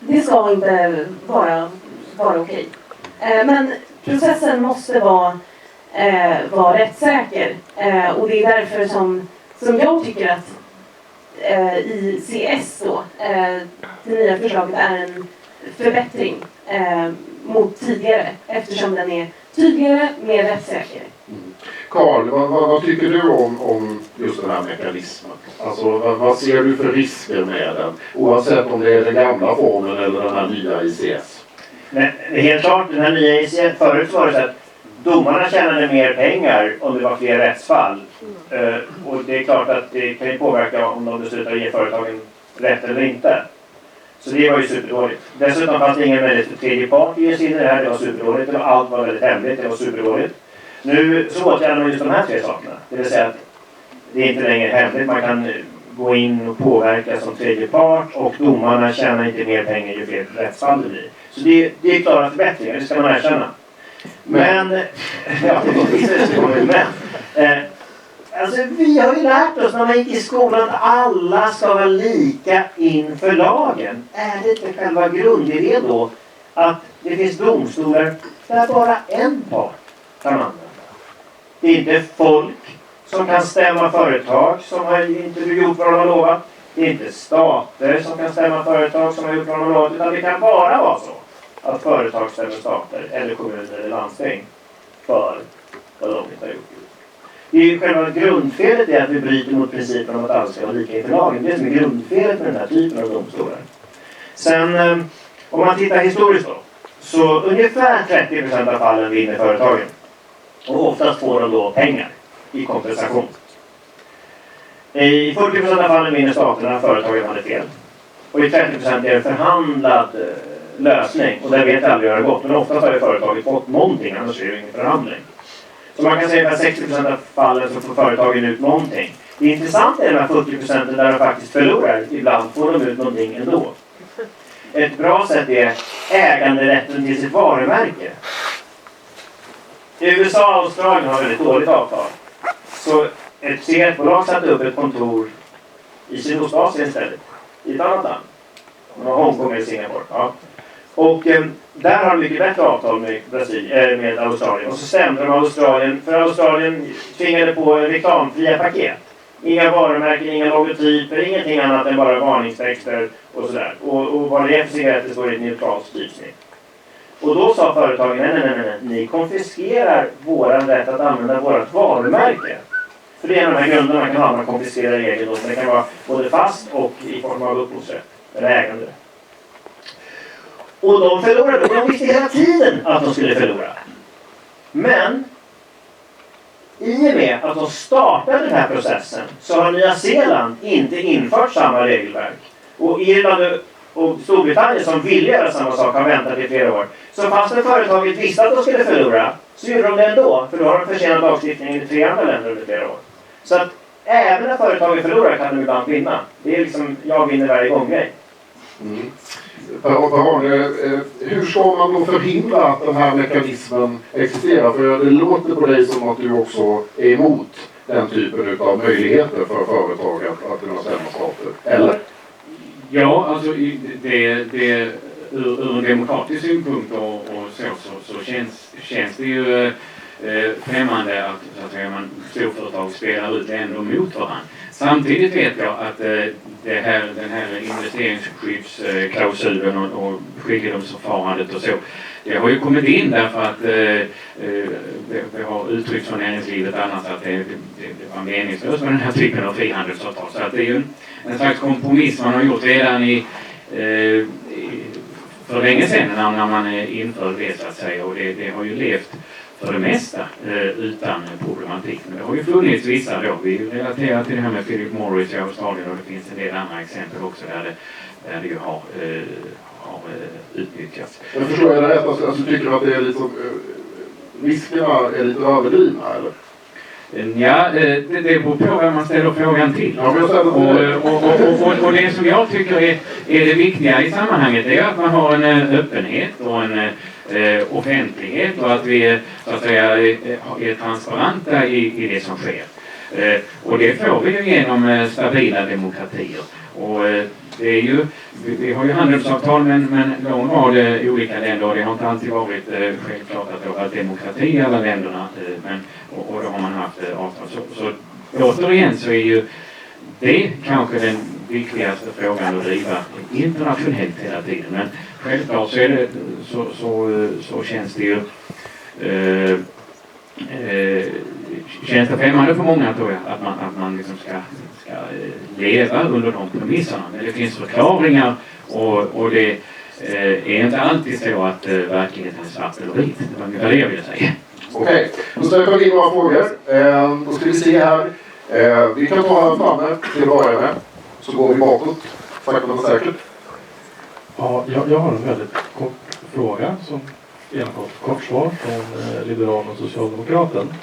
S3: det ska inte vara okej. Men processen måste vara rättssäker och det är därför som jag tycker att ICS då, det nya förslaget är en förbättring mot tidigare eftersom den är tydligare, mer rättssäker.
S2: Carl, vad tycker du om just den här mekanismen? Alltså vad ser du för risker med den? Oavsett om det är den gamla formen eller den här nya ICS.
S4: Men helt klart, den här nya ICS, förut var det så att domarna tjänade mer pengar om det var fler rättsfall. Och det är klart att det kan ju påverka om de beslutar att ge företagen rätt eller inte. Så det var ju superdåligt. Dessutom fanns det ingen möjlighet för tredje part att ge sig in i det här. Det var superdåligt. Allt var väldigt hemligt. Det var superdåligt. Nu så åtgärdar man just de här 3 sakerna. Det vill säga att det är inte längre hemligt. Man kan gå in och påverka som tredje part. Och domarna tjänar inte mer pengar ju fler rättsfall det blir. Så det är klara förbättringar. Det ska man erkänna. Men... ja, alltså, vi har ju lärt oss när man gick i skolan att alla ska vara lika inför lagen. Är det inte själva grundidén då att det finns domstolar där bara en part kan använda? Det är inte folk som kan stämma företag som har inte gjort vad de har lovat. Det är inte stater som kan stämma företag som har gjort vad de har lovat. Utan det kan bara vara så att företag stämmer stater eller kommuner eller landsting för vad de inte har gjort. Det är ju själva grundfelet är att vi bryter mot principen om att alla ska vara lika inför lagen. Det är som är grundfelet med den här typen av domstolar. Sen om man tittar historiskt då. Så ungefär 30% av fallen vinner företagen. Och oftast får de då pengar i kompensation. I 40% av fallen vinner staterna, företagen hade fel. Och i 30% är det förhandlad lösning. Och där vet aldrig hur det har gått. Men oftast har ju företaget fått någonting, annars är det ingen förhandling. Så man kan säga att 60% av fallen så får företagen ut någonting. Det intressanta är de här 40% där de faktiskt förlorar. Ibland får de ut någonting ändå. Ett bra sätt är äganderätten till sitt varumärke. I USA och Australien har väldigt dåligt avtal. Så ett cigarettbolag satte upp ett kontor i Sydostasien istället. I ett annat land. Hongkong eller Singapore. Ja. Och där har de mycket bättre avtal med Australien. Och så stämde de Australien. För Australien tvingade på reklamfria paket. Inga varumärken, inga logotyper, ingenting annat än bara varningstexter och sådär. Och vad det är för cigaretter står i ett neutralt typsnitt. Och då sa företagen, nej, ni konfiskerar våran rätt att använda vårat varumärke. För det är en av de här grunderna man kan ha när man konfiskerar egendom. Det kan vara både fast och i form av upphovsrätt eller ägande. Och de förlorade. Och de visste hela tiden att de skulle förlora. Men i och med att de startade den här processen så har Nya Zeeland inte infört samma regelverk. Och Irland och Storbritannien som ville göra samma sak har väntat i flera år. Så fast när företaget visste att de skulle förlora så gjorde de det ändå. För då har de försenat lagstiftningen i 3 andra länder under flera år. Så att även när företaget förlorar kan de ibland vinna. Det är liksom jag vinner varje gång grej.
S2: Hur ska man då förhindra att den här mekanismen existerar? För det låter på dig som att du också är emot den typen av möjligheter för företag att kunna stämma stater. Eller?
S5: Ja, alltså det ur en demokratisk synpunkt och så känns det ju främmande att, så att säga, storföretag spelar ut länder mot varandra. Samtidigt vet jag att den här investeringsskyddsklausulen och skiljedomsförfarandet och så, det har ju kommit in därför att det har uttryckts från näringslivet annars att det var meningslöst med den här typen av frihandelsavtal. Så att det är ju en slags kompromiss man har gjort redan för länge sedan när man införde det, så att säga, och det har ju levt för det mesta utan problematik. Men det har ju funnits vissa då. Vi relaterar till det här med Philip Morris i Australien och det finns en del andra exempel också där det ju har utnyttjats.
S2: Jag förstår jag det rätt? Alltså, du tycker att det är liksom, riskerna är lite överdrivna, eller?
S5: Ja, det beror på vad man ställer frågan till.
S2: Ja,
S5: och det som jag tycker är det viktiga i sammanhanget är att man har en öppenhet och en offentlighet och att vi så att säga är transparenta i det som sker. Och det får vi ju genom stabila demokratier. Och det är ju, vi har ju handelsavtal med en lång rad olika länder och det har inte alltid varit självklart att det har varit demokrati i alla länderna, och då har man haft avtal. Så återigen så är ju det kanske den viktigaste frågan att driva internationellt hela tiden. Men självklart så är det så känns det ju känns det främmande för många, tror jag, att man liksom ska leva under de premisserna. Men det finns förklaringar och det är inte alltid så att verkligheten är svart eller vit. Det var ungefär det jag ville säga.
S2: Okej, då ställer vi in några frågor. Då ska vi se här. Vi kan ta här framme till att börja med. Så går vi bakåt, sakta men säkert.
S10: Ja, jag har en väldigt kort fråga som gärna får ett kort svar från Liberalen och Socialdemokraten.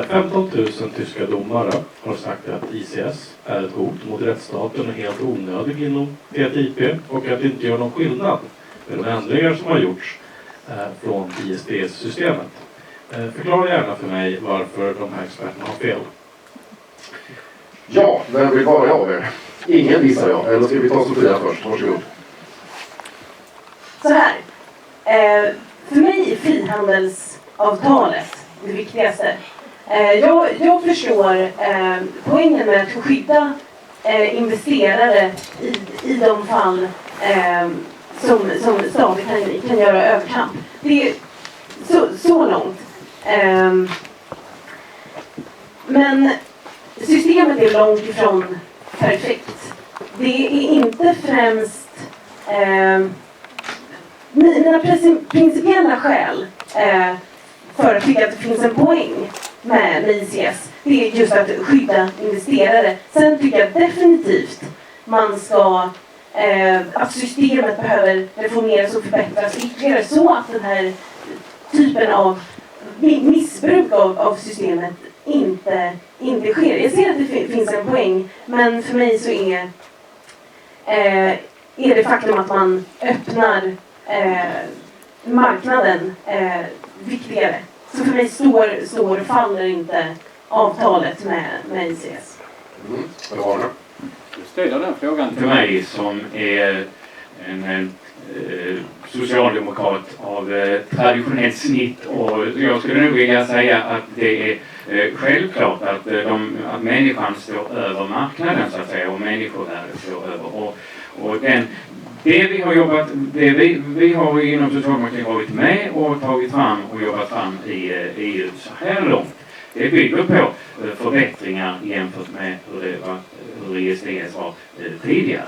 S10: 15 000 tyska domare har sagt att ICS är ett hot mot rättsstaten och helt onödig inom TTIP och att det inte gör någon skillnad med de ändringar som har gjorts från ISDS-systemet. Förklara gärna för mig varför de här experterna har fel.
S2: Ja, vem vill börja av er? Ingen gissar jag. Eller ska vi ta Sofia först? Varsågod.
S3: Så här. För mig är frihandelsavtalet det viktigaste. Jag förstår poängen med att skydda investerare i de fall som stater kan göra övertramp. Det är så långt. Men systemet är långt ifrån perfekt. Det är inte främst mina principiella skäl för att tycka att det finns en poäng med ICS. Det är just att skydda investerare. Sen tycker jag definitivt man ska att systemet behöver reformeras och förbättras ytterligare så att den här typen av missbruk av systemet inte sker. Jag ser att det finns en poäng, men för mig så är det faktum att man öppnar marknaden viktigare. Så för mig står och faller inte avtalet med ICS.
S5: Du ställer den frågan till mig som är en socialdemokrat av traditionellt snitt, och jag skulle nog vilja säga att det är självklart att människan står över marknaden så att säga, och människovärdet står över. Och vi har inom socialdemokratin varit med och tagit fram och jobbat fram i EU så här långt. Det bygger på förbättringar jämfört med hur ISDS var tidigare.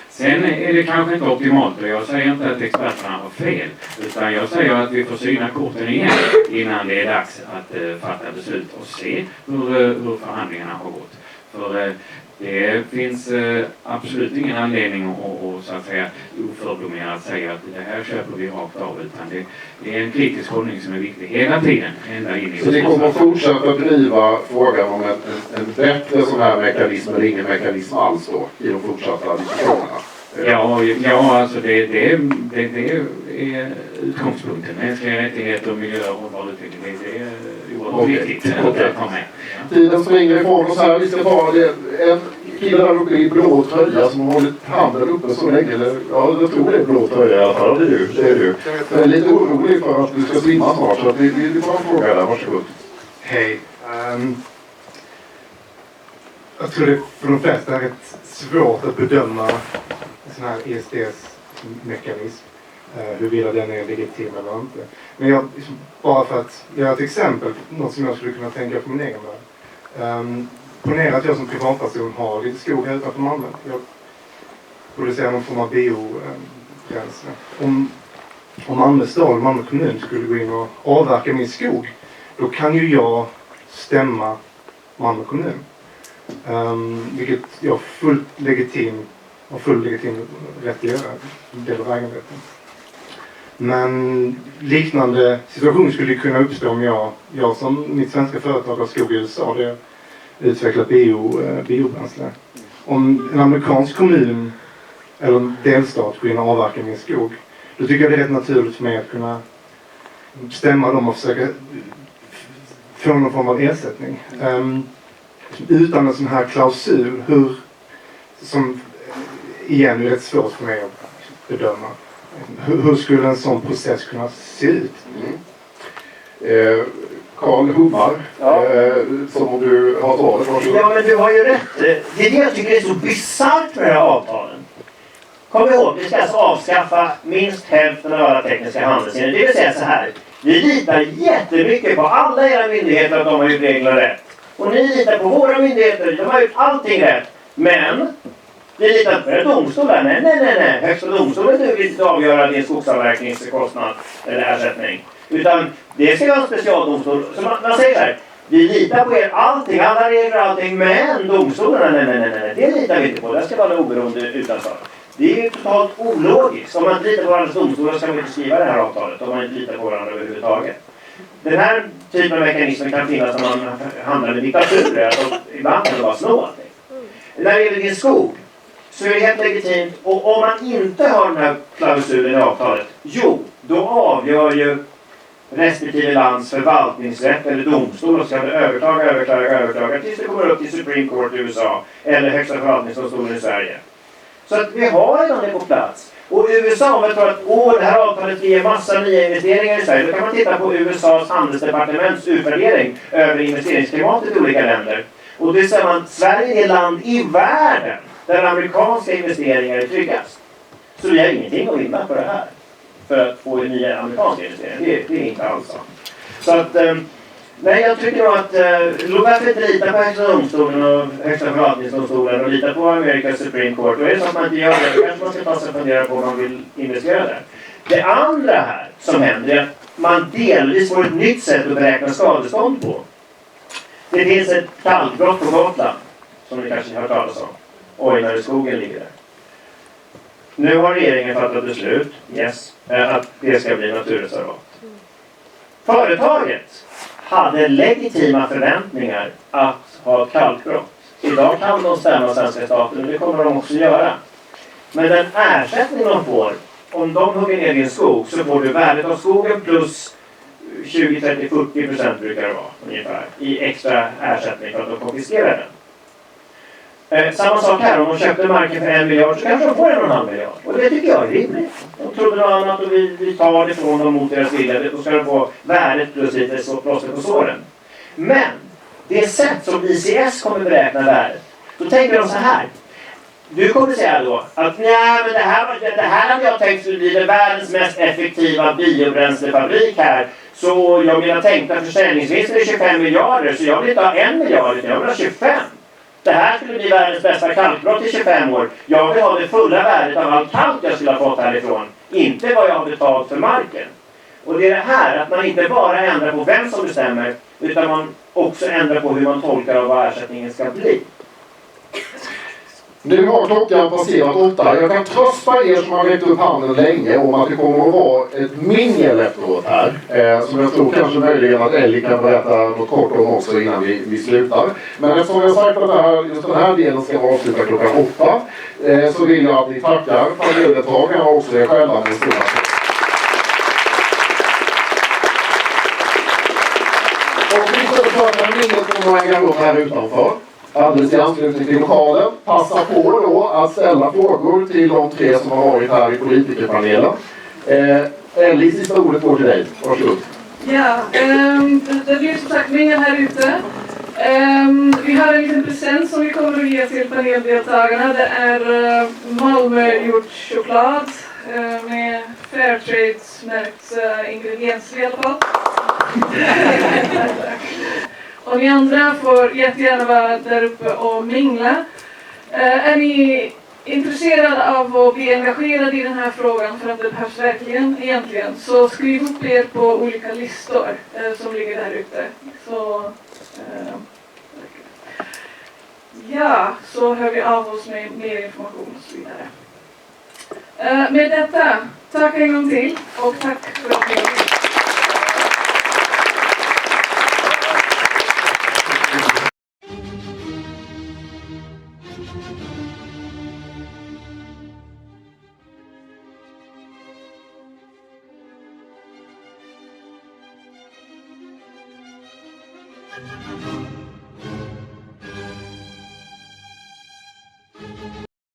S5: Sen är det kanske inte optimalt, och jag säger inte att experterna har fel, utan jag säger att vi får syna korten igen innan det är dags att fatta beslut och se hur förhandlingarna har gått. För det finns absolut ingen anledning att så att säga oförblommerat säga att det här köper vi rakt av, utan det är en kritisk hållning som är viktig hela tiden. Ända in i
S2: så ni kommer att fortsätta driva frågan om en bättre sån här mekanism eller ingen mekanism alls då i de fortsatta diskussionerna?
S5: Ja, alltså det är utgångspunkten. Mänskliga rättigheter, miljö och hållbar utveckling, det är oerhört viktigt att ta med. Ja.
S2: Tiden springer ifrån oss här. Vi ska ta en kille där uppe i blå tröja som har hållit handen uppe så länge. Ja, jag tror det är blå tröja i alla fall. Det är du. Jag är lite orolig för att du ska svimma snart, så att vi får en fråga där. Varsågod.
S11: Hej. Jag tror det för de flesta är rätt svårt att bedöma en sån här ISDS-mekanism. Huruvida den är legitim eller inte. Men bara för att göra ett exempel, något som jag skulle kunna tänka på min egen värld. Ponera att jag som privatperson har lite skog här utanför Malmö. Jag producerar någon form av biobränsle. Om Malmö stad och Malmö kommun skulle gå in och avverka min skog, då kan ju jag stämma Malmö kommun. Vilket jag har full legitim rätt att göra. Del av äganderätten. Men liknande situation skulle kunna uppstå om jag som mitt svenska företag har skog i USA, det utvecklat biobränsle. Om en amerikansk kommun eller en delstat går in och avverkar min skog, då tycker jag det är rätt naturligt för mig att kunna stämma dem och försöka få någon form av ersättning. Utan en sån här klausul, som igen är rätt svårt för mig att bedöma. Hur skulle en sån process kunna se ut?
S2: Karl Hummar, som om du har svaret.
S4: Ja, men du har ju rätt. Det är det jag tycker är så bisarrt med de här avtalen. Kom ihåg, vi ska alltså avskaffa minst hälften av alla tekniska handelshinder. Det vill säga så här. Vi litar jättemycket på alla era myndigheter att de har gjort reglerna rätt. Och ni litar på våra myndigheter, de har gjort allting rätt. Men vi litar på domstolar. Nej. Högsta domstolen duger inte att avgöra din skogsavverkningskostnad eller ersättning. Utan det ska vara en specialdomstol. Så man säger så här. Vi litar på er allting, alla regler och allting. Men domstolarna, nej. Det litar vi inte på. Det ska vara oberoende utanför. Det är ju totalt ologiskt. Om man inte litar på varandras domstolar ska man inte skriva det här avtalet. Om man inte litar på varandra överhuvudtaget. Den här typen av mekanismer kan finnas när man handlar med diktaturer. Alltså, ibland kan det bara snå allting. När det gäller din skog så är det helt legitimt. Och om man inte har den här klausulen i avtalet, då avgör ju respektive lands förvaltningsrätt eller domstol och ska överklaga tills det kommer upp till Supreme Court i USA eller Högsta förvaltningsdomstolen i Sverige. Så att vi har redan det på plats. Och USA, om jag tror att det här avtalet ger massa nya investeringar i Sverige, då kan man titta på USAs handelsdepartements utvärdering över investeringsklimatet i olika länder. Och det säger man, Sverige är det land i världen där amerikanska investeringar är tryggast. Så vi har ingenting att vinna på det här för att få nya amerikanska investeringar. Det är inte alls så. Så att, nej, jag tycker nog att varför inte lita på Högsta domstolen och Högsta förvaltningsdomstolen och lita på Amerikas Supreme Court. Och är det så att man inte gör det, då kanske man ska ta sig och fundera på om man vill investera där. Det andra här som händer är att man delvis får ett nytt sätt att beräkna skadestånd på. Det finns ett kalkbrott på Gotland som ni kanske har hört talas om. Ojnare skogen ligger där. Nu har regeringen fattat beslut, att det ska bli naturreservat. Företaget hade legitima förväntningar att ha ett kalkbrott. Idag kan de stämma svenska staten och det kommer de också göra. Men den ersättning de får, om de hugger ner din skog, så får du värdet av skogen plus 20, 30, 40% brukar det vara ungefär i extra ersättning för att de konfiskerar den. Samma sak här, om de köpte marken för 1 miljard så kanske de får 1,5 miljard. Och det tycker jag är rimligt. De trodde något annat och vi tar det från dem mot deras vilja. Då ska de få värdet plus lite plåster på såren. Men det sätt som ICS kommer beräkna värdet, då tänker de så här. Du kommer säga då att nej, men det här hade jag tänkt skulle bli det världens mest effektiva biobränslefabrik här. Så jag vill ha tänkta försäljningsvinster är 25 miljarder så jag vill inte ha 1 miljard utan jag vill ha 25. Det här skulle bli världens bästa kalkbrott i 25 år. Jag vill ha det fulla värdet av all kalk jag skulle ha fått härifrån. Inte vad jag har betalt för marken. Och det är det här att man inte bara ändrar på vem som bestämmer utan man också ändrar på hur man tolkar av vad ersättningen ska bli.
S2: Nu har klockan passerat 8. Jag kan trösta er som har räckt upp handen länge om att det kommer att vara ett mingel efteråt här. Som jag tror kanske möjligen att Ellie kan berätta något kort om också innan vi slutar. Men eftersom jag har sagt att just den här delen ska vara avslutad klockan 8 så vill jag att ni tackar paneldeltagarna och också er själva med en stor applåd. Och vi ska försöka minglet kommer att äga rum här utanför. Alldeles i anslutning till lokalen. Passa på då att ställa frågor till de 3 som har varit här i politikerpanelen. Ellie, sista ordet går till dig. Varsågod.
S1: Ja, det blir som sagt mingel här ute. Vi har en liten present som vi kommer att ge till paneldeltagarna. Det är Malmögjord choklad med Fairtrade-märkt ingredienser i alla fall. Och ni andra får jättegärna vara där uppe och mingla. Är ni intresserade av att bli engagerade i den här frågan för att det behövs verkligen egentligen så skriv upp er på olika listor som ligger där ute. Så, så hör vi av oss med mer information och så vidare. Med detta, tack en gång till och tack för att ni var med.
S12: Thank you.